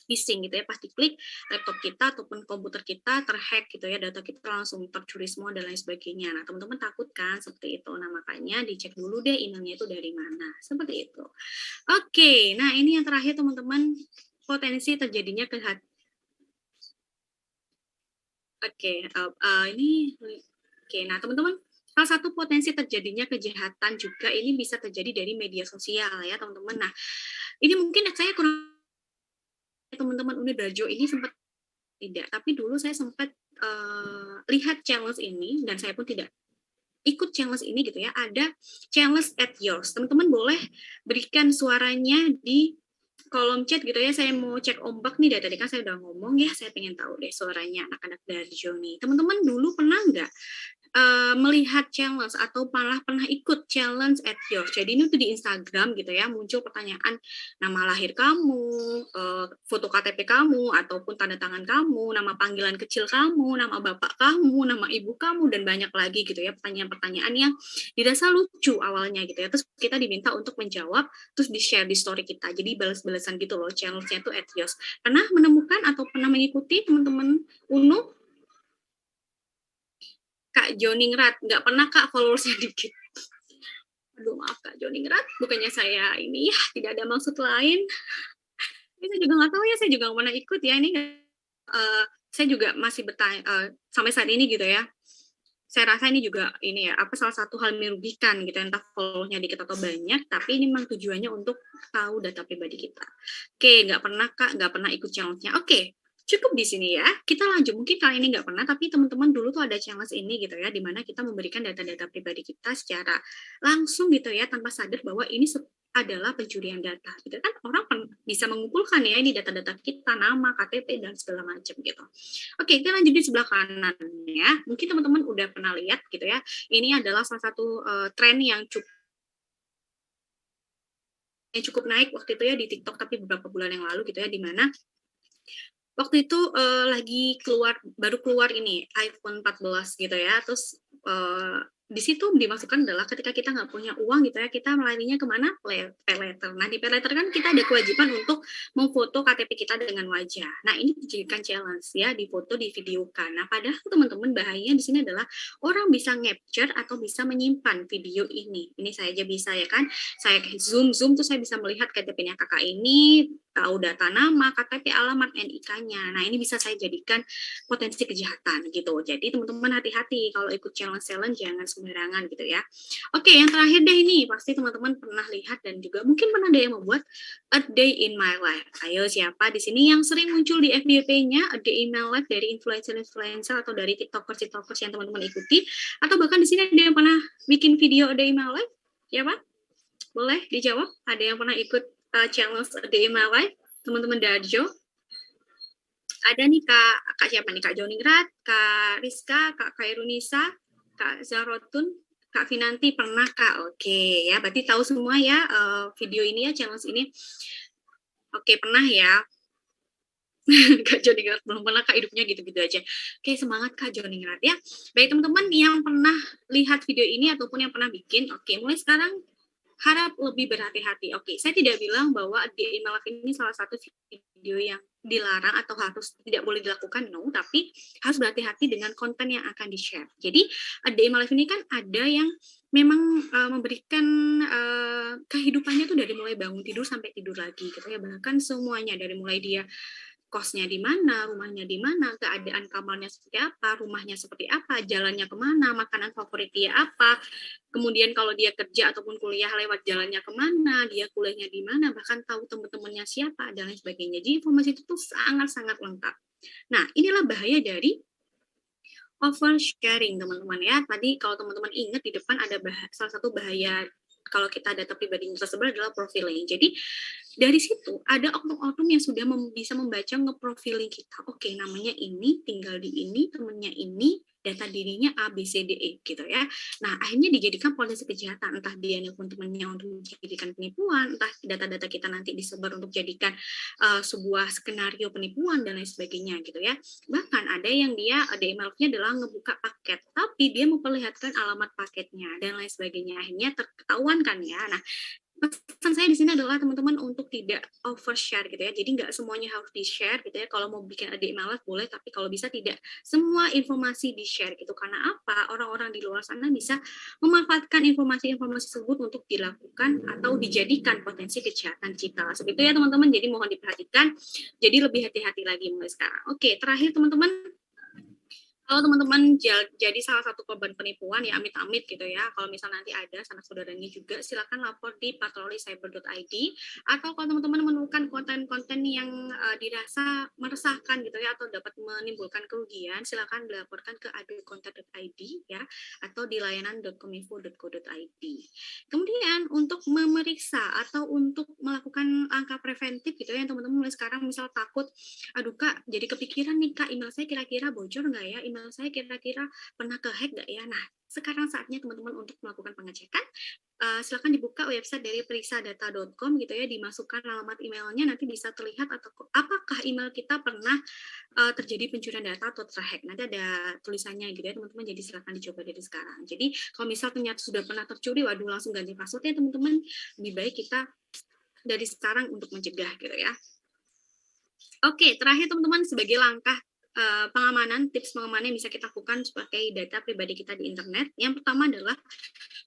phishing gitu ya, pasti klik laptop kita ataupun komputer kita terhack gitu ya, data kita langsung tercuri semua dan lain sebagainya. Nah teman-teman takut kan seperti itu, nah makanya dicek dulu deh emailnya itu dari mana, seperti itu. Oke, nah ini yang terakhir teman-teman, potensi terjadinya nah teman-teman, salah satu potensi terjadinya kejahatan juga ini bisa terjadi dari media sosial ya teman-teman. Nah ini mungkin saya kurang, teman-teman Unudarjo ini sempat tidak, tapi dulu saya sempat lihat challenge ini dan saya pun tidak ikut challenge ini gitu ya. Ada challenge at yours, teman-teman boleh berikan suaranya di kolom chat gitu ya. Saya mau cek ombak nih, dari tadi kan saya udah ngomong ya, saya pengen tahu deh suaranya anak-anak Darjo nih. Teman-teman dulu pernah nggak melihat challenge atau malah pernah ikut challenge at yours? Jadi ini tuh di Instagram gitu ya, muncul pertanyaan nama lahir kamu, foto KTP kamu, ataupun tanda tangan kamu, nama panggilan kecil kamu, nama bapak kamu, nama ibu kamu, dan banyak lagi gitu ya, pertanyaan-pertanyaan yang dirasa lucu awalnya gitu ya. Terus kita diminta untuk menjawab, terus di-share di story kita. Jadi balas-balasan gitu loh, challenge-nya tuh at yours. Pernah menemukan atau pernah mengikuti teman-teman UNU? Kak Joningrat, nggak pernah Kak followersnya dikit. Aduh maaf Kak Joningrat, bukannya saya ini ya tidak ada maksud lain. Ini saya juga nggak tahu ya, saya juga nggak pernah ikut ya. Ini saya juga masih bertanya sampai saat ini gitu ya. Saya rasa ini juga ini ya salah satu hal merugikan gitu, entah follow-nya dikit atau banyak, tapi ini memang tujuannya untuk tahu data pribadi kita. Oke, nggak pernah Kak, nggak pernah ikut challenge-nya. Oke, cukup di sini ya. Kita lanjut, mungkin kali ini nggak pernah, tapi teman-teman dulu tuh ada challenge ini gitu ya, di mana kita memberikan data-data pribadi kita secara langsung gitu ya, tanpa sadar bahwa ini adalah pencurian data gitu kan. Orang bisa mengumpulkan ya ini data-data kita, nama, KTP dan segala macam gitu. Oke, kita lanjut di sebelah kanan ya. Mungkin teman-teman udah pernah lihat gitu ya. Ini adalah salah satu tren yang cukup naik waktu itu ya di TikTok, tapi beberapa bulan yang lalu gitu ya, di mana waktu itu lagi baru keluar ini iPhone 14 gitu ya. Terus di situ dimasukkan adalah ketika kita nggak punya uang gitu ya, kita melarinya kemana? Pay letter. Nah, di pay letter kan kita ada kewajiban untuk memfoto KTP kita dengan wajah. Nah, ini dijadikan challenge ya, difoto, divideokan. Nah, padahal teman-teman bahayanya di sini adalah orang bisa capture atau bisa menyimpan video ini. Ini saya aja bisa ya kan. Saya zoom tuh saya bisa melihat KTP-nya kakak ini, tahu data nama, KTP, alamat, NIK-nya. Nah, ini bisa saya jadikan potensi kejahatan gitu. Jadi teman-teman hati-hati kalau ikut challenge jangan sembarangan gitu ya. Oke, yang terakhir deh ini pasti teman-teman pernah lihat dan juga mungkin pernah ada yang membuat A Day in My Life. Ayo siapa di sini yang sering muncul di FYP-nya A Day in My Life dari influencer atau dari tiktokers yang teman-teman ikuti, atau bahkan di sini ada yang pernah bikin video A Day in My Life? Ya Pak? Boleh dijawab? Ada yang pernah ikut challenge A Day in My Life? Teman-teman Darjo? Ada nih Kak siapa nih? Kak Joningrat, Kak Rizka, Kak Khairunisa, Kak Zarotun, Kak Finanti pernah Kak? Oke ya, berarti tahu semua ya video ini ya, challenge ini. Oke, pernah ya. Kak Joningrat belum pernah Kak, hidupnya gitu-gitu aja. Oke, semangat Kak Joningrat ya. Baik teman-teman yang pernah lihat video ini ataupun yang pernah bikin, oke mulai sekarang harap lebih berhati-hati. Oke, saya tidak bilang bahwa A Day in My Life ini salah satu video yang dilarang atau harus tidak boleh dilakukan, no, tapi harus berhati-hati dengan konten yang akan di-share. Jadi A Day in My Life ini kan ada yang memang memberikan kehidupannya tuh dari mulai bangun tidur sampai tidur lagi gitu ya, bahkan semuanya dari mulai dia kosnya di mana, rumahnya di mana, keadaan kamarnya seperti apa, rumahnya seperti apa, jalannya kemana, makanan favorit dia apa, kemudian kalau dia kerja ataupun kuliah lewat jalannya kemana, dia kuliahnya di mana, bahkan tahu teman-temannya siapa, dan lain sebagainya. Jadi informasi itu tuh sangat-sangat lengkap. Nah, inilah bahaya dari oversharing, teman-teman ya. Tadi kalau teman-teman ingat di depan ada salah satu bahaya kalau kita data pribadi tersebar adalah profiling. Jadi dari situ ada oknum-oknum yang sudah bisa membaca ngeprofiling kita. Oke, namanya ini, tinggal di ini, temennya ini, data dirinya A, B, C, D, E gitu ya. Nah, akhirnya dijadikan potensi kejahatan. Entah dia nelpon temennya untuk dijadikan penipuan, entah data-data kita nanti disebar untuk jadikan sebuah skenario penipuan dan lain sebagainya gitu ya. Bahkan ada yang dia emailnya adalah ngebuka paket, tapi dia memperlihatkan alamat paketnya dan lain sebagainya. Akhirnya terketahuan kan ya. Nah, pesan saya di sini adalah teman-teman untuk tidak overshare gitu ya. Jadi nggak semuanya harus di-share gitu ya. Kalau mau bikin A Day in My Life boleh, tapi kalau bisa tidak semua informasi di-share gitu. Karena apa? Orang-orang di luar sana bisa memanfaatkan informasi-informasi tersebut untuk dilakukan atau dijadikan potensi kejahatan digital. Seperti itu ya teman-teman. Jadi mohon diperhatikan. Jadi lebih hati-hati lagi mulai sekarang. Oke, terakhir teman-teman. Kalau teman-teman jadi salah satu korban penipuan ya amit-amit gitu ya, kalau misalnya nanti ada sanak saudaranya juga, silakan lapor di patrolicyber.id, atau kalau teman-teman menemukan konten-konten yang dirasa meresahkan gitu ya atau dapat menimbulkan kerugian, silakan dilaporkan ke adukonten.id ya, atau di layanan.kominfo.co.id. Kemudian untuk memeriksa atau untuk melakukan langkah preventif gitu ya, teman-teman mulai sekarang misal takut, aduh Kak, jadi kepikiran nih Kak, email saya kira-kira bocor nggak ya, email saya kira-kira pernah ke-hack nggak ya? Nah, sekarang saatnya teman-teman untuk melakukan pengecekan. Silakan dibuka website dari periksadata.com gitu ya, dimasukkan alamat emailnya, nanti bisa terlihat atau apakah email kita pernah terjadi pencurian data atau terhack. Nanti ada tulisannya gitu ya, teman-teman, jadi silakan dicoba dari sekarang. Jadi kalau misal ternyata sudah pernah tercuri, waduh langsung ganti password ya teman-teman, lebih baik kita dari sekarang untuk mencegah gitu ya. Oke, terakhir teman-teman, sebagai langkah pengamanan, tips pengamanan yang bisa kita lakukan sebagai data pribadi kita di internet. Yang pertama adalah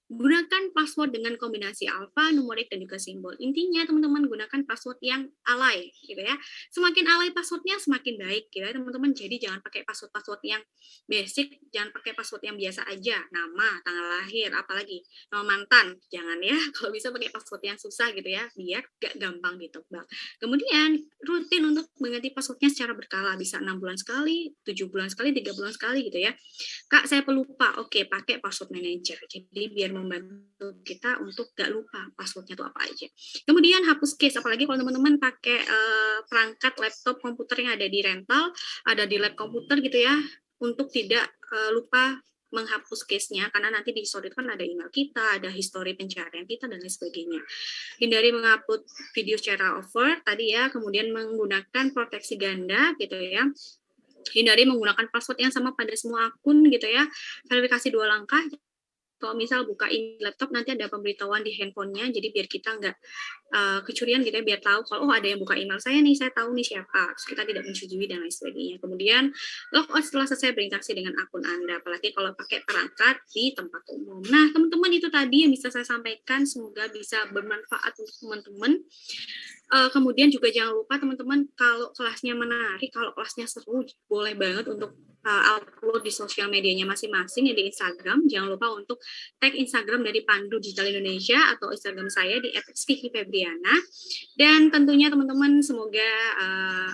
gunakan password dengan kombinasi alfa, numerik, dan juga simbol. Intinya teman-teman gunakan password yang alay, gitu ya. Semakin alay passwordnya semakin baik, gitu ya teman-teman. Jadi jangan pakai password yang basic, jangan pakai password yang biasa aja. Nama, tanggal lahir, apalagi nama mantan, jangan ya. Kalau bisa pakai password yang susah gitu ya, biar gak gampang ditebak. Kemudian rutin untuk mengganti passwordnya secara berkala, bisa 6 bulan sekali, 7 bulan sekali, 3 bulan sekali gitu ya. Kak, saya pelupa. Oke, pakai password manager. Jadi biar membantu kita untuk gak lupa passwordnya itu apa aja. Kemudian hapus case, apalagi kalau teman-teman pakai perangkat laptop komputer yang ada di rental, ada di lab komputer gitu ya, untuk tidak lupa menghapus case-nya, karena nanti di history kan ada email kita, ada history pencarian kita, dan lain sebagainya. Hindari mengupload video secara over tadi ya, kemudian menggunakan proteksi ganda gitu ya. Hindari menggunakan password yang sama pada semua akun gitu ya. Verifikasi 2 langkah. Kalau misal buka laptop nanti ada pemberitahuan di handphonenya, jadi biar kita nggak kecurian gitu ya, biar tahu kalau ada yang buka email saya nih, saya tahu nih siapa, terus kita tidak menyetujui dan lain sebagainya. Kemudian logout setelah selesai berinteraksi dengan akun Anda, apalagi kalau pakai perangkat di tempat umum. Nah teman-teman, itu tadi yang bisa saya sampaikan, semoga bisa bermanfaat untuk teman-teman. Kemudian juga jangan lupa teman-teman, kalau kelasnya menarik, kalau kelasnya seru, boleh banget untuk upload di sosial medianya masing-masing ya, di Instagram. Jangan lupa untuk tag Instagram dari Pandu Digital Indonesia atau Instagram saya di @vicky_febriana. Dan tentunya teman-teman semoga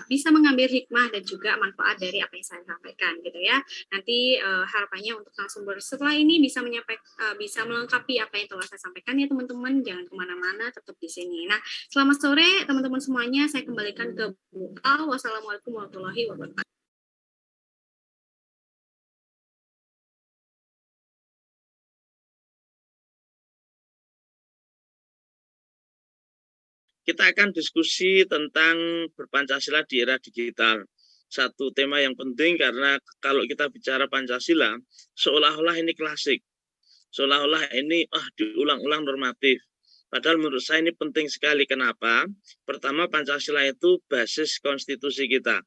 bisa mengambil hikmah dan juga manfaat dari apa yang saya sampaikan gitu ya. Nanti harapannya untuk narasumber setelah ini bisa bisa melengkapi apa yang telah saya sampaikan ya teman-teman. Jangan kemana-mana, tetap di sini. Nah, selamat sore teman-teman semuanya. Saya kembalikan ke Bu Al. Wassalamualaikum warahmatullahi wabarakatuh. Kita akan diskusi tentang berpancasila di era digital. Satu tema yang penting karena kalau kita bicara Pancasila, seolah-olah ini klasik. Seolah-olah ini diulang-ulang normatif. Padahal menurut saya ini penting sekali. Kenapa? Pertama, Pancasila itu basis konstitusi kita.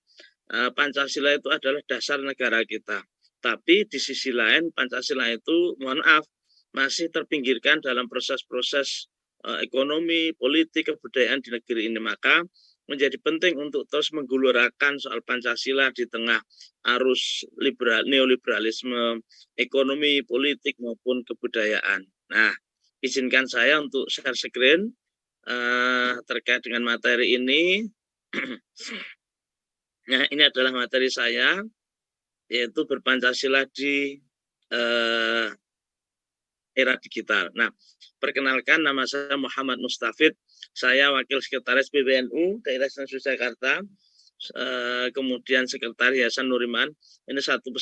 Pancasila itu adalah dasar negara kita. Tapi di sisi lain, Pancasila itu, mohon maaf, masih terpinggirkan dalam proses-proses ekonomi, politik, kebudayaan di negeri ini. Maka menjadi penting untuk terus menggulurakan soal Pancasila di tengah arus neoliberalisme, ekonomi, politik, maupun kebudayaan. Nah, izinkan saya untuk share screen terkait dengan materi ini. Nah, ini adalah materi saya, yaitu berpancasila di era digital. Nah, perkenalkan, nama saya Muhammad Mustafid. Saya Wakil Sekretaris PBNU Daerah Istimewa Yogyakarta. Kemudian Sekretaris Yayasan Nuriman. Ini satu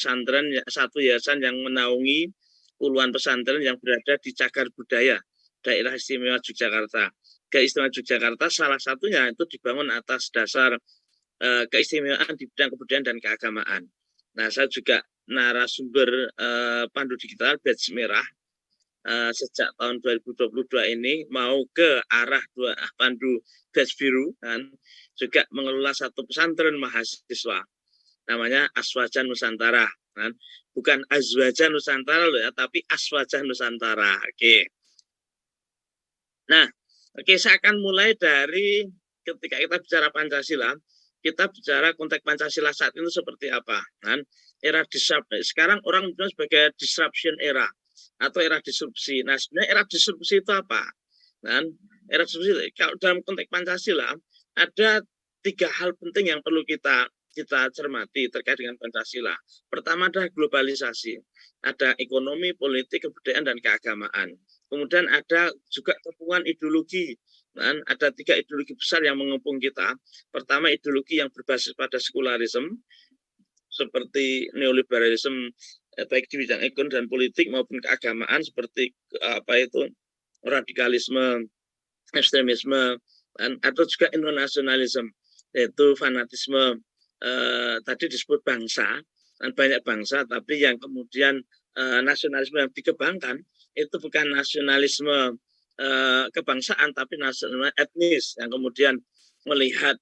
yayasan yang menaungi puluhan pesantren yang berada di cagar budaya Daerah Istimewa Yogyakarta. Keistimewaan Yogyakarta salah satunya itu dibangun atas dasar keistimewaan di bidang kebudayaan dan keagamaan. Nah, saya juga narasumber Pandu Digital Badge Merah. Sejak tahun 2022 ini mau ke arah Pandu Badge Biru, dan juga mengelola satu pesantren mahasiswa namanya Aswaja Nusantara, kan? Bukan Azwaja Nusantara loh ya, tapi Aswaja Nusantara. Oke. Nah, saya akan mulai dari ketika kita bicara Pancasila, kita bicara konteks Pancasila saat ini seperti apa, kan? Era disrupsi. Sekarang orang bilang sebagai disruption era atau era disrupsi. Nah, sebenarnya era disrupsi itu apa? Dan era disrupsi, kalau dalam konteks Pancasila ada 3 hal penting yang perlu kita cermati terkait dengan Pancasila. Pertama adalah globalisasi. Ada ekonomi, politik, kebudayaan, dan keagamaan. Kemudian ada juga kepungan ideologi. Dan ada 3 ideologi besar yang mengepung kita. Pertama, ideologi yang berbasis pada sekularisme, seperti neoliberalisme, baik di bidang ekonomi dan politik maupun keagamaan, seperti radikalisme, ekstremisme, dan atau juga internasionalisme, yaitu fanatisme. Tadi disebut bangsa, dan banyak bangsa, tapi yang kemudian nasionalisme yang dikembangkan itu bukan nasionalisme kebangsaan, tapi nasionalisme etnis, yang kemudian melihat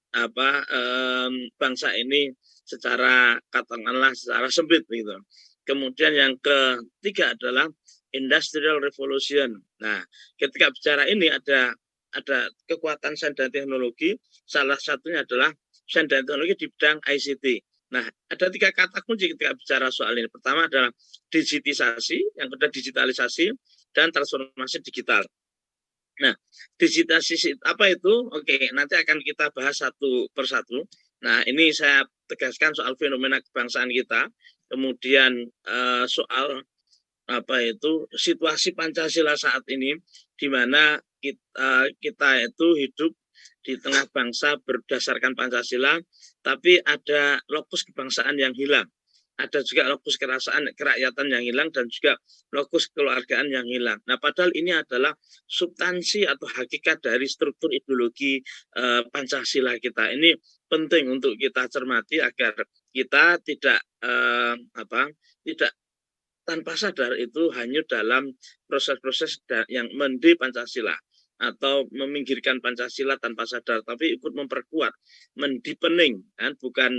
bangsa ini secara katakanlah secara sempit gitu. Kemudian yang ketiga adalah Industrial Revolution. Nah, ketika bicara ini ada kekuatan sains dan teknologi, salah satunya adalah sains dan teknologi di bidang ICT. Nah, ada 3 kata kunci ketika bicara soal ini. Pertama adalah digitisasi, yang kedua digitalisasi, dan transformasi digital. Nah, digitalisasi apa itu? Oke, nanti akan kita bahas satu persatu. Nah, ini saya tegaskan soal fenomena kebangsaan kita, kemudian soal situasi Pancasila saat ini, di mana kita itu hidup di tengah bangsa berdasarkan Pancasila, tapi ada lokus kebangsaan yang hilang. Ada juga lokus kerakyatan yang hilang dan juga lokus keluargaan yang hilang. Nah, padahal ini adalah substansi atau hakikat dari struktur ideologi Pancasila kita. Ini penting untuk kita cermati agar kita tidak tanpa sadar itu hanya dalam proses-proses yang mendi Pancasila atau meminggirkan Pancasila tanpa sadar, tapi ikut memperkuat, mendeepening, kan? Bukan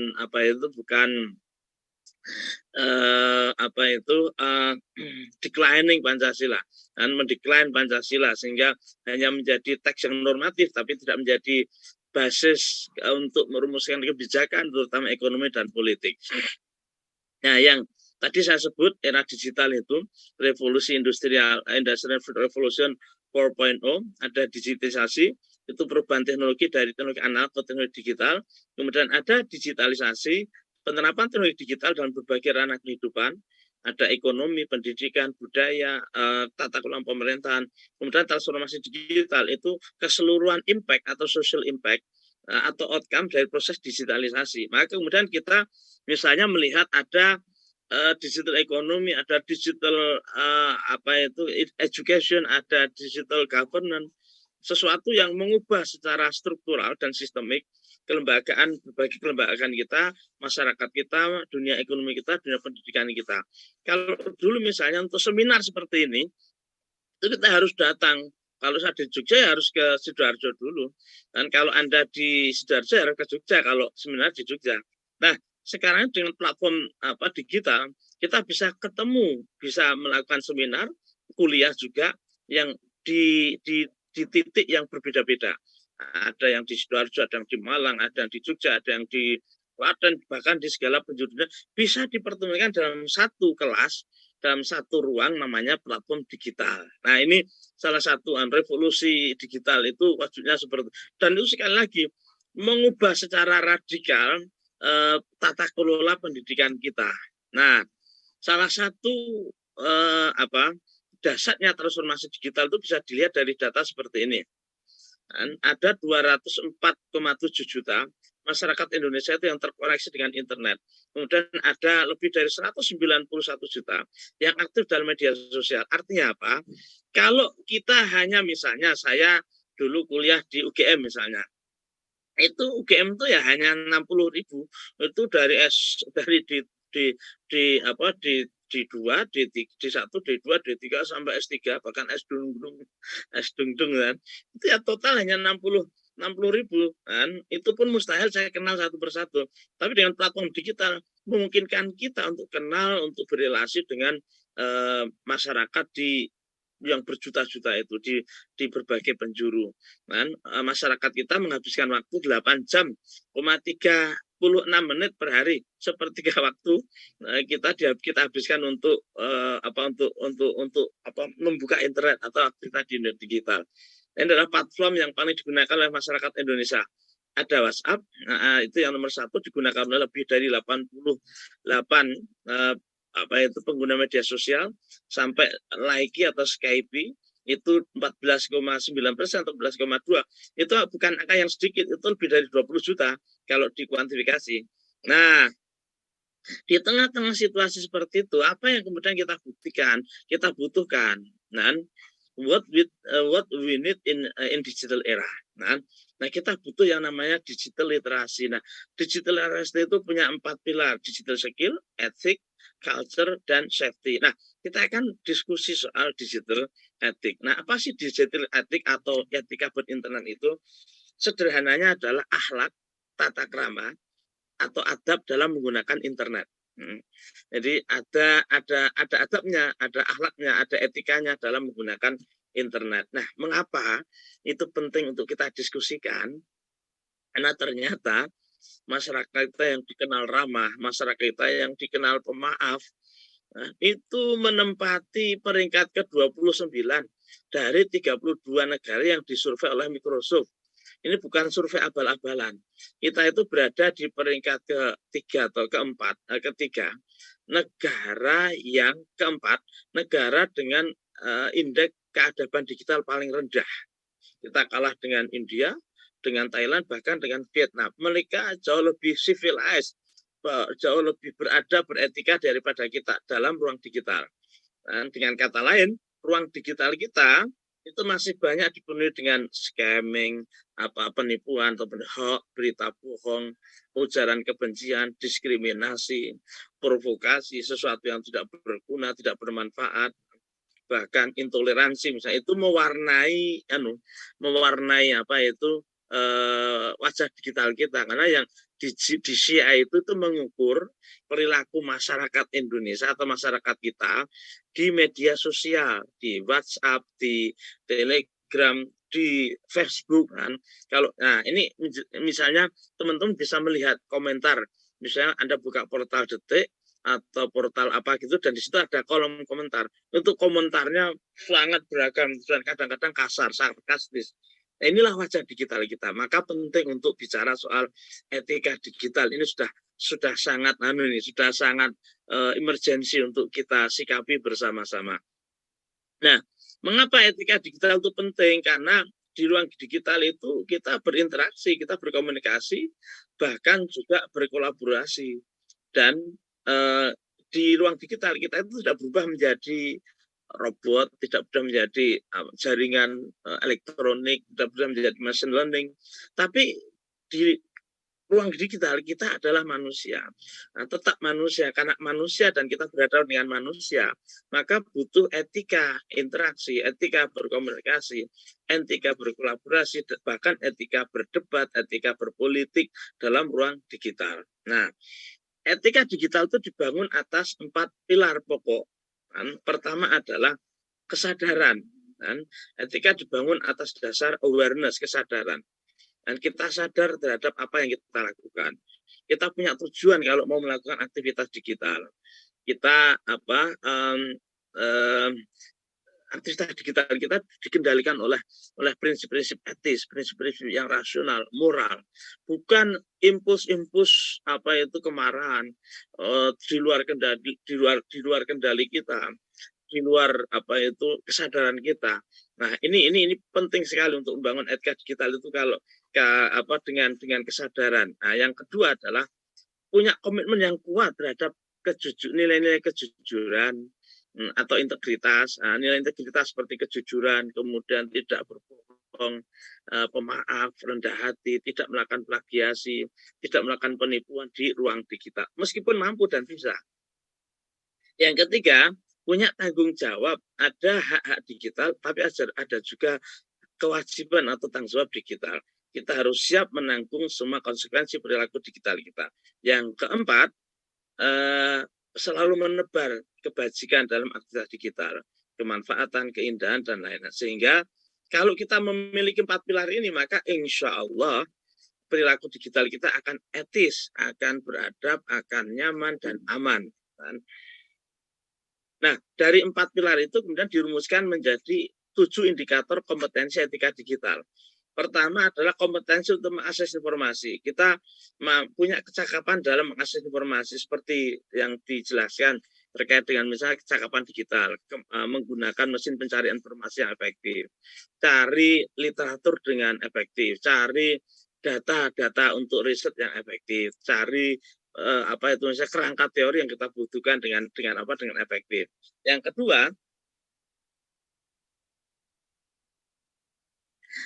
declining Pancasila, dan mendecline Pancasila sehingga hanya menjadi teks yang normatif, tapi tidak menjadi basis untuk merumuskan kebijakan, terutama ekonomi dan politik. Nah, yang tadi saya sebut era digital itu, revolusi Industrial Revolution 4.0, ada digitalisasi, itu perubahan teknologi dari teknologi analog ke teknologi digital, kemudian ada digitalisasi, penerapan teknologi digital dalam berbagai ranah kehidupan, ada ekonomi, pendidikan, budaya, tata kelola pemerintahan, kemudian transformasi digital itu keseluruhan impact atau social impact atau outcome dari proses digitalisasi. Maka kemudian kita misalnya melihat ada digital ekonomi, ada digital education, ada digital governance, sesuatu yang mengubah secara struktural dan sistemik berbagai kelembagaan kita, masyarakat kita, dunia ekonomi kita, dunia pendidikan kita. Kalau dulu misalnya untuk seminar seperti ini, itu kita harus datang. Kalau saya di Jogja ya harus ke Sidoarjo dulu. Dan kalau Anda di Sidoarjo ya harus ke Jogja kalau seminar di Jogja. Nah, sekarang dengan platform digital, kita bisa ketemu, bisa melakukan seminar, kuliah juga yang di titik yang berbeda-beda. Ada yang di Sidoarjo, ada yang di Malang, ada yang di Jogja, ada yang di Klaten, bahkan di segala penjuru dunia, bisa dipertemukan dalam satu kelas, dalam satu ruang, namanya platform digital. Nah, ini salah satu revolusi digital itu wujudnya seperti itu. Dan itu sekali lagi mengubah secara radikal tata kelola pendidikan kita. Nah, salah satu dasarnya transformasi digital itu bisa dilihat dari data seperti ini. Dan ada 204,7 juta masyarakat Indonesia itu yang terkoneksi dengan internet. Kemudian ada lebih dari 191 juta yang aktif dalam media sosial. Artinya apa? Kalau kita hanya misalnya saya dulu kuliah di UGM misalnya, itu UGM itu ya hanya 60.000 itu dari D2, D1, D2, D3 sampai S3 bahkan S dungdung kan. Itu ya total hanya 60.000 kan. Itu pun mustahil saya kenal satu persatu. Tapi dengan platform digital memungkinkan kita untuk kenal, untuk berrelasi dengan masyarakat yang berjuta-juta itu di berbagai penjuru. Dan masyarakat kita menghabiskan waktu 8 jam, 36 menit per hari, sepertiga waktu kita habiskan untuk membuka internet atau aktivitas di digital. Ini adalah platform yang paling digunakan oleh masyarakat Indonesia. Ada WhatsApp, itu yang nomor 1, digunakan oleh lebih dari 88 pengguna media sosial, sampai Laiki atau Skype itu 14,9% atau 14,2%. Itu bukan angka yang sedikit, itu lebih dari 20 juta kalau dikuantifikasi. Nah, di tengah-tengah situasi seperti itu, apa yang kemudian kita butuhkan? Dan what we need in digital era. Nah, kita butuh yang namanya digital literasi. Nah, digital literasi itu punya 4 pilar: digital skill, ethics, culture, dan safety. Nah, kita akan diskusi soal digital ethics. Nah, apa sih digital ethics atau etika berinternet itu? sederhananya adalah akhlak, tata krama, atau adab dalam menggunakan internet. Jadi ada adabnya, ada akhlaknya, ada etikanya dalam menggunakan internet. Nah, mengapa itu penting untuk kita diskusikan? Karena ternyata masyarakat kita yang dikenal ramah, masyarakat kita yang dikenal pemaaf, itu menempati peringkat ke-29 dari 32 negara yang disurvei oleh Microsoft. Ini bukan survei abal-abalan. Kita itu berada di peringkat ketiga atau ketiga. Negara yang keempat, negara dengan indeks keadaban digital paling rendah. Kita kalah dengan India, dengan Thailand, bahkan dengan Vietnam. Mereka jauh lebih civilized, jauh lebih beradab, beretika daripada kita dalam ruang digital. Dan dengan kata lain, ruang digital kita itu masih banyak dipenuhi dengan scamming, penipuan atau hoax, berita bohong, ujaran kebencian, diskriminasi, provokasi, sesuatu yang tidak berguna, tidak bermanfaat, bahkan intoleransi misalnya, itu mewarnai wajah digital kita. Karena yang di CI itu mengukur perilaku masyarakat Indonesia atau masyarakat kita di media sosial, di WhatsApp, di Telegram, di Facebook kan. Ini misalnya teman-teman bisa melihat komentar, misalnya Anda buka portal Detik atau portal apa gitu, dan di situ ada kolom komentar. Untuk komentarnya sangat beragam dan kadang-kadang kasar, sarkastis. Inilah wajah digital kita. Maka penting untuk bicara soal etika digital. Ini sudah sangat emergensi untuk kita sikapi bersama-sama. Nah, mengapa etika digital itu penting? Karena di ruang digital itu kita berinteraksi, kita berkomunikasi, bahkan juga berkolaborasi. Dan di ruang digital kita itu sudah berubah menjadi robot, tidak sudah menjadi jaringan elektronik, tidak sudah menjadi machine learning. Tapi di ruang digital kita adalah manusia. Tetap manusia, karena manusia dan kita berhadapan dengan manusia, maka butuh etika interaksi, etika berkomunikasi, etika berkolaborasi, bahkan etika berdebat, etika berpolitik dalam ruang digital. Nah, etika digital itu dibangun atas 4 pilar pokok. Pertama adalah kesadaran. Etika dibangun atas dasar awareness, kesadaran. Dan kita sadar terhadap apa yang kita lakukan. Kita punya tujuan kalau mau melakukan aktivitas digital. Kita aktivitas digital kita dikendalikan oleh prinsip-prinsip etis, prinsip-prinsip yang rasional, moral, bukan impuls kemarahan di luar kendali kita, di luar kesadaran kita. Nah, ini penting sekali untuk membangun etika digital itu kalau dengan kesadaran. Nah, yang kedua adalah punya komitmen yang kuat terhadap nilai-nilai kejujuran atau integritas. Nilai integritas seperti kejujuran, kemudian tidak berbohong, pemaaf, rendah hati, tidak melakukan plagiasi, tidak melakukan penipuan di ruang digital, meskipun mampu dan bisa. Yang ketiga, punya tanggung jawab, ada hak-hak digital, tapi ada juga kewajiban atau tanggung jawab digital. Kita harus siap menanggung semua konsekuensi perilaku digital kita. Yang keempat, selalu menebar kebajikan dalam aktivitas digital, kemanfaatan, keindahan, dan lain-lain. Sehingga kalau kita memiliki 4 pilar ini, maka insya Allah perilaku digital kita akan etis, akan beradab, akan nyaman, dan aman. Nah, dari 4 pilar itu kemudian dirumuskan menjadi 7 indikator kompetensi etika digital. Pertama adalah kompetensi untuk mengakses informasi. Kita punya kecakapan dalam mengakses informasi seperti yang dijelaskan terkait dengan misalnya kecakapan digital, menggunakan mesin pencarian informasi yang efektif, cari literatur dengan efektif, cari data-data untuk riset yang efektif, cari misalnya kerangka teori yang kita butuhkan dengan efektif. Yang kedua,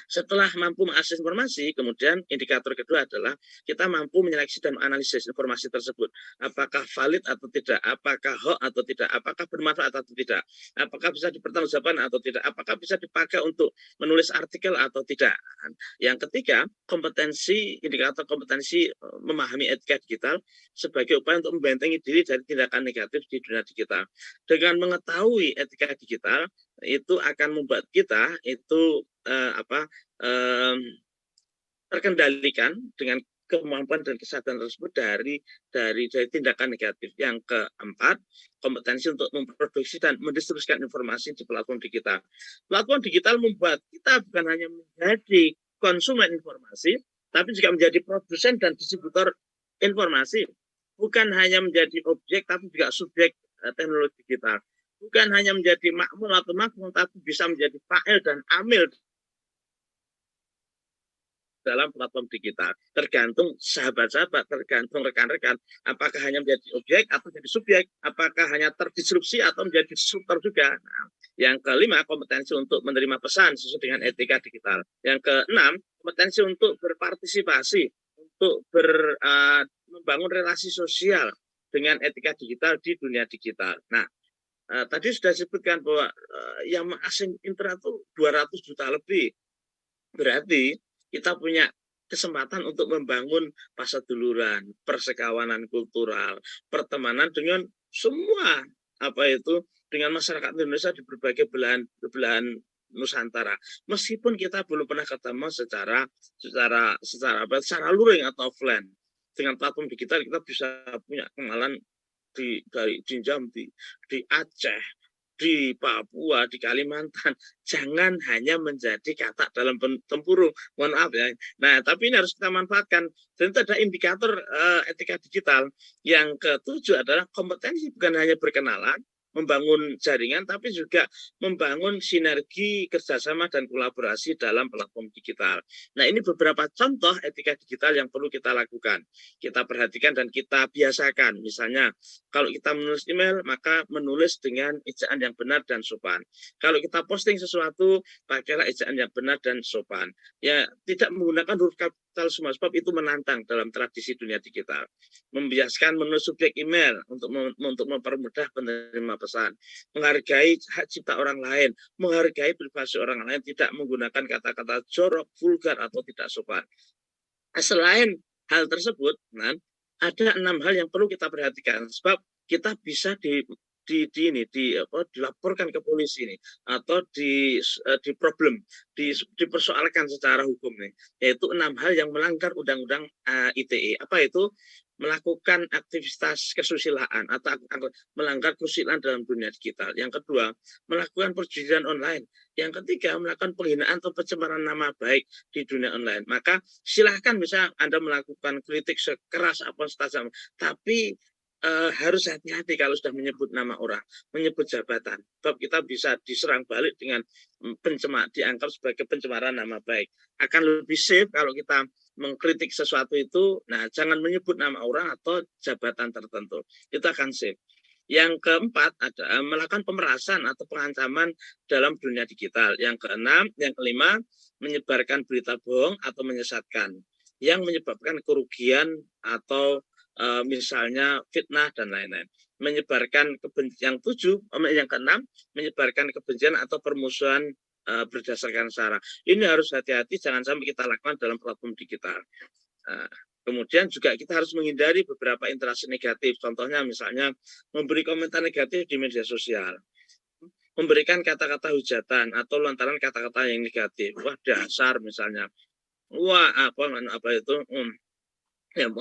Setelah mampu mengakses informasi, kemudian indikator kedua adalah kita mampu menyeleksi dan menganalisis informasi tersebut. Apakah valid atau tidak, apakah hoax atau tidak, apakah bermanfaat atau tidak, apakah bisa dipertanggungjawabkan atau tidak, apakah bisa dipakai untuk menulis artikel atau tidak. Yang ketiga, indikator kompetensi memahami etika digital sebagai upaya untuk membentengi diri dari tindakan negatif di dunia digital. Dengan mengetahui etika digital, itu akan membuat kita itu terkendalikan dengan kemampuan dan kesadaran tersebut dari tindakan negatif. Yang keempat, kompetensi untuk memproduksi dan mendistribusikan informasi di platform digital. Platform digital membuat kita bukan hanya menjadi konsumen informasi, tapi juga menjadi produsen dan distributor informasi. Bukan hanya menjadi objek, tapi juga subjek teknologi digital. Bukan hanya menjadi makmul atau makmum, tapi bisa menjadi fa'il dan amil dalam platform digital. Tergantung sahabat-sahabat, tergantung rekan-rekan, apakah hanya menjadi objek atau menjadi subjek, apakah hanya terdisrupsi atau menjadi disruptor juga. Nah, yang kelima, kompetensi untuk menerima pesan sesuai dengan etika digital. Yang keenam, kompetensi untuk berpartisipasi, untuk membangun relasi sosial dengan etika digital di dunia digital. Nah, tadi sudah disebutkan bahwa yang mengakses internet itu 200 juta lebih. Berarti kita punya kesempatan untuk membangun pasaduluran, persekawanan kultural, pertemanan dengan semua dengan masyarakat Indonesia di berbagai belahan Nusantara. Meskipun kita belum pernah ketemu secara luring atau offline. Dengan platform digital kita bisa punya kenalan dari Jambi, di Aceh, di Papua, di Kalimantan. Jangan hanya menjadi kata dalam tempurung. Mohon maaf ya. Nah, tapi ini harus kita manfaatkan. Dan itu ada indikator etika digital. Yang ketujuh adalah kompetensi bukan hanya berkenalan, membangun jaringan, tapi juga membangun sinergi kerjasama dan kolaborasi dalam platform digital. Nah, ini beberapa contoh etika digital yang perlu kita lakukan. Kita perhatikan dan kita biasakan. Misalnya, kalau kita menulis email, maka menulis dengan ejaan yang benar dan sopan. Kalau kita posting sesuatu, pakailah ejaan yang benar dan sopan. Ya, tidak menggunakan huruf kapital semua, sebab itu menantang dalam tradisi dunia digital. Membiasakan menulis subjek email untuk mempermudah penerima pesan, menghargai hak cipta orang lain, menghargai privasi orang lain, tidak menggunakan kata-kata jorok, vulgar atau tidak sopan. Selain hal tersebut, ada 6 hal yang perlu kita perhatikan, sebab kita bisa dilaporkan ke polisi ini atau dipersoalkan secara hukum nih, yaitu 6 hal yang melanggar undang-undang ITE. Apa itu? Melakukan aktivitas kesusilaan atau melanggar kesusilaan dalam dunia digital. Yang kedua, melakukan perjudian online. Yang ketiga, melakukan penghinaan atau pencemaran nama baik di dunia online. Maka silahkan bisa Anda melakukan kritik sekeras apa saja, tapi harus hati-hati kalau sudah menyebut nama orang, menyebut jabatan. Sebab kita bisa diserang balik dengan dianggap sebagai pencemaran nama baik. Akan lebih safe kalau kita mengkritik sesuatu itu, jangan menyebut nama orang atau jabatan tertentu. Itu akan safe. Yang keempat adalah melakukan pemerasan atau pengancaman dalam dunia digital. Yang kelima, menyebarkan berita bohong atau menyesatkan yang menyebabkan kerugian atau misalnya fitnah dan lain-lain. Menyebarkan kebencian. Yang keenam, menyebarkan kebencian atau permusuhan berdasarkan sara. Ini harus hati-hati, jangan sampai kita lakukan dalam platform digital. Kemudian juga kita harus menghindari beberapa interaksi negatif. Contohnya misalnya memberi komentar negatif di media sosial, memberikan kata-kata hujatan atau lontaran kata-kata yang negatif. Wah, dasar misalnya. Wah, apa itu? Ya,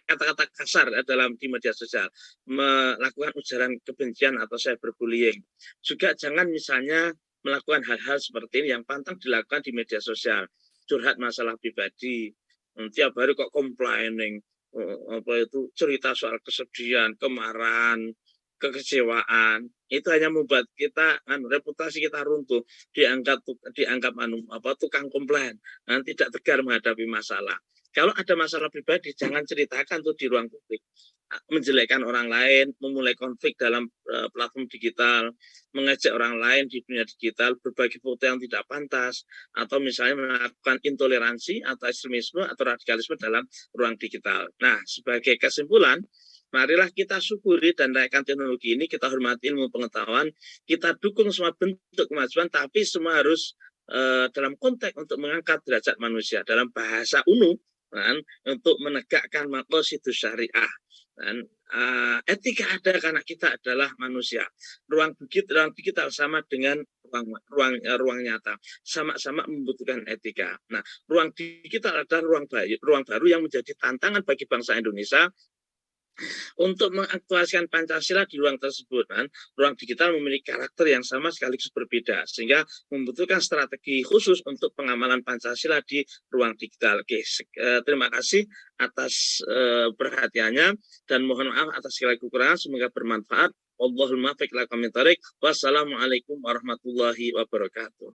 kata-kata kasar di media sosial, melakukan ujaran kebencian atau cyberbullying. Juga jangan misalnya melakukan hal-hal seperti ini yang pantang dilakukan di media sosial. Curhat masalah pribadi, tiap hari kok complaining, cerita soal kesedihan, kemarahan, kekecewaan. Itu hanya membuat kita reputasi kita runtuh, dianggap tukang komplain, tidak tegar menghadapi masalah. Kalau ada masalah pribadi, jangan ceritakan tuh di ruang publik. menjelekkan orang lain, memulai konflik dalam platform digital, mengejek orang lain di dunia digital, berbagi foto yang tidak pantas, atau misalnya melakukan intoleransi atau ekstremisme atau radikalisme dalam ruang digital. Nah, sebagai kesimpulan, marilah kita syukuri dan naikkan teknologi ini, kita hormati ilmu pengetahuan, kita dukung semua bentuk kemajuan, tapi semua harus dalam konteks untuk mengangkat derajat manusia, dalam bahasa UNU, kan, untuk menegakkan maqasidus syariah. Dan etika ada karena kita adalah manusia. Ruang digital sama dengan ruang nyata, sama-sama membutuhkan etika. Nah, ruang digital adalah ruang baru yang menjadi tantangan bagi bangsa Indonesia untuk mengaktualisasikan Pancasila di ruang tersebut. Kan, ruang digital memiliki karakter yang sama sekaligus berbeda, sehingga membutuhkan strategi khusus untuk pengamalan Pancasila di ruang digital. Oke, terima kasih atas perhatiannya dan mohon maaf atas segala kekurangan. Semoga bermanfaat. Wallahul muwaffiq ila aqwamit thoriq. Wassalamualaikum warahmatullahi wabarakatuh.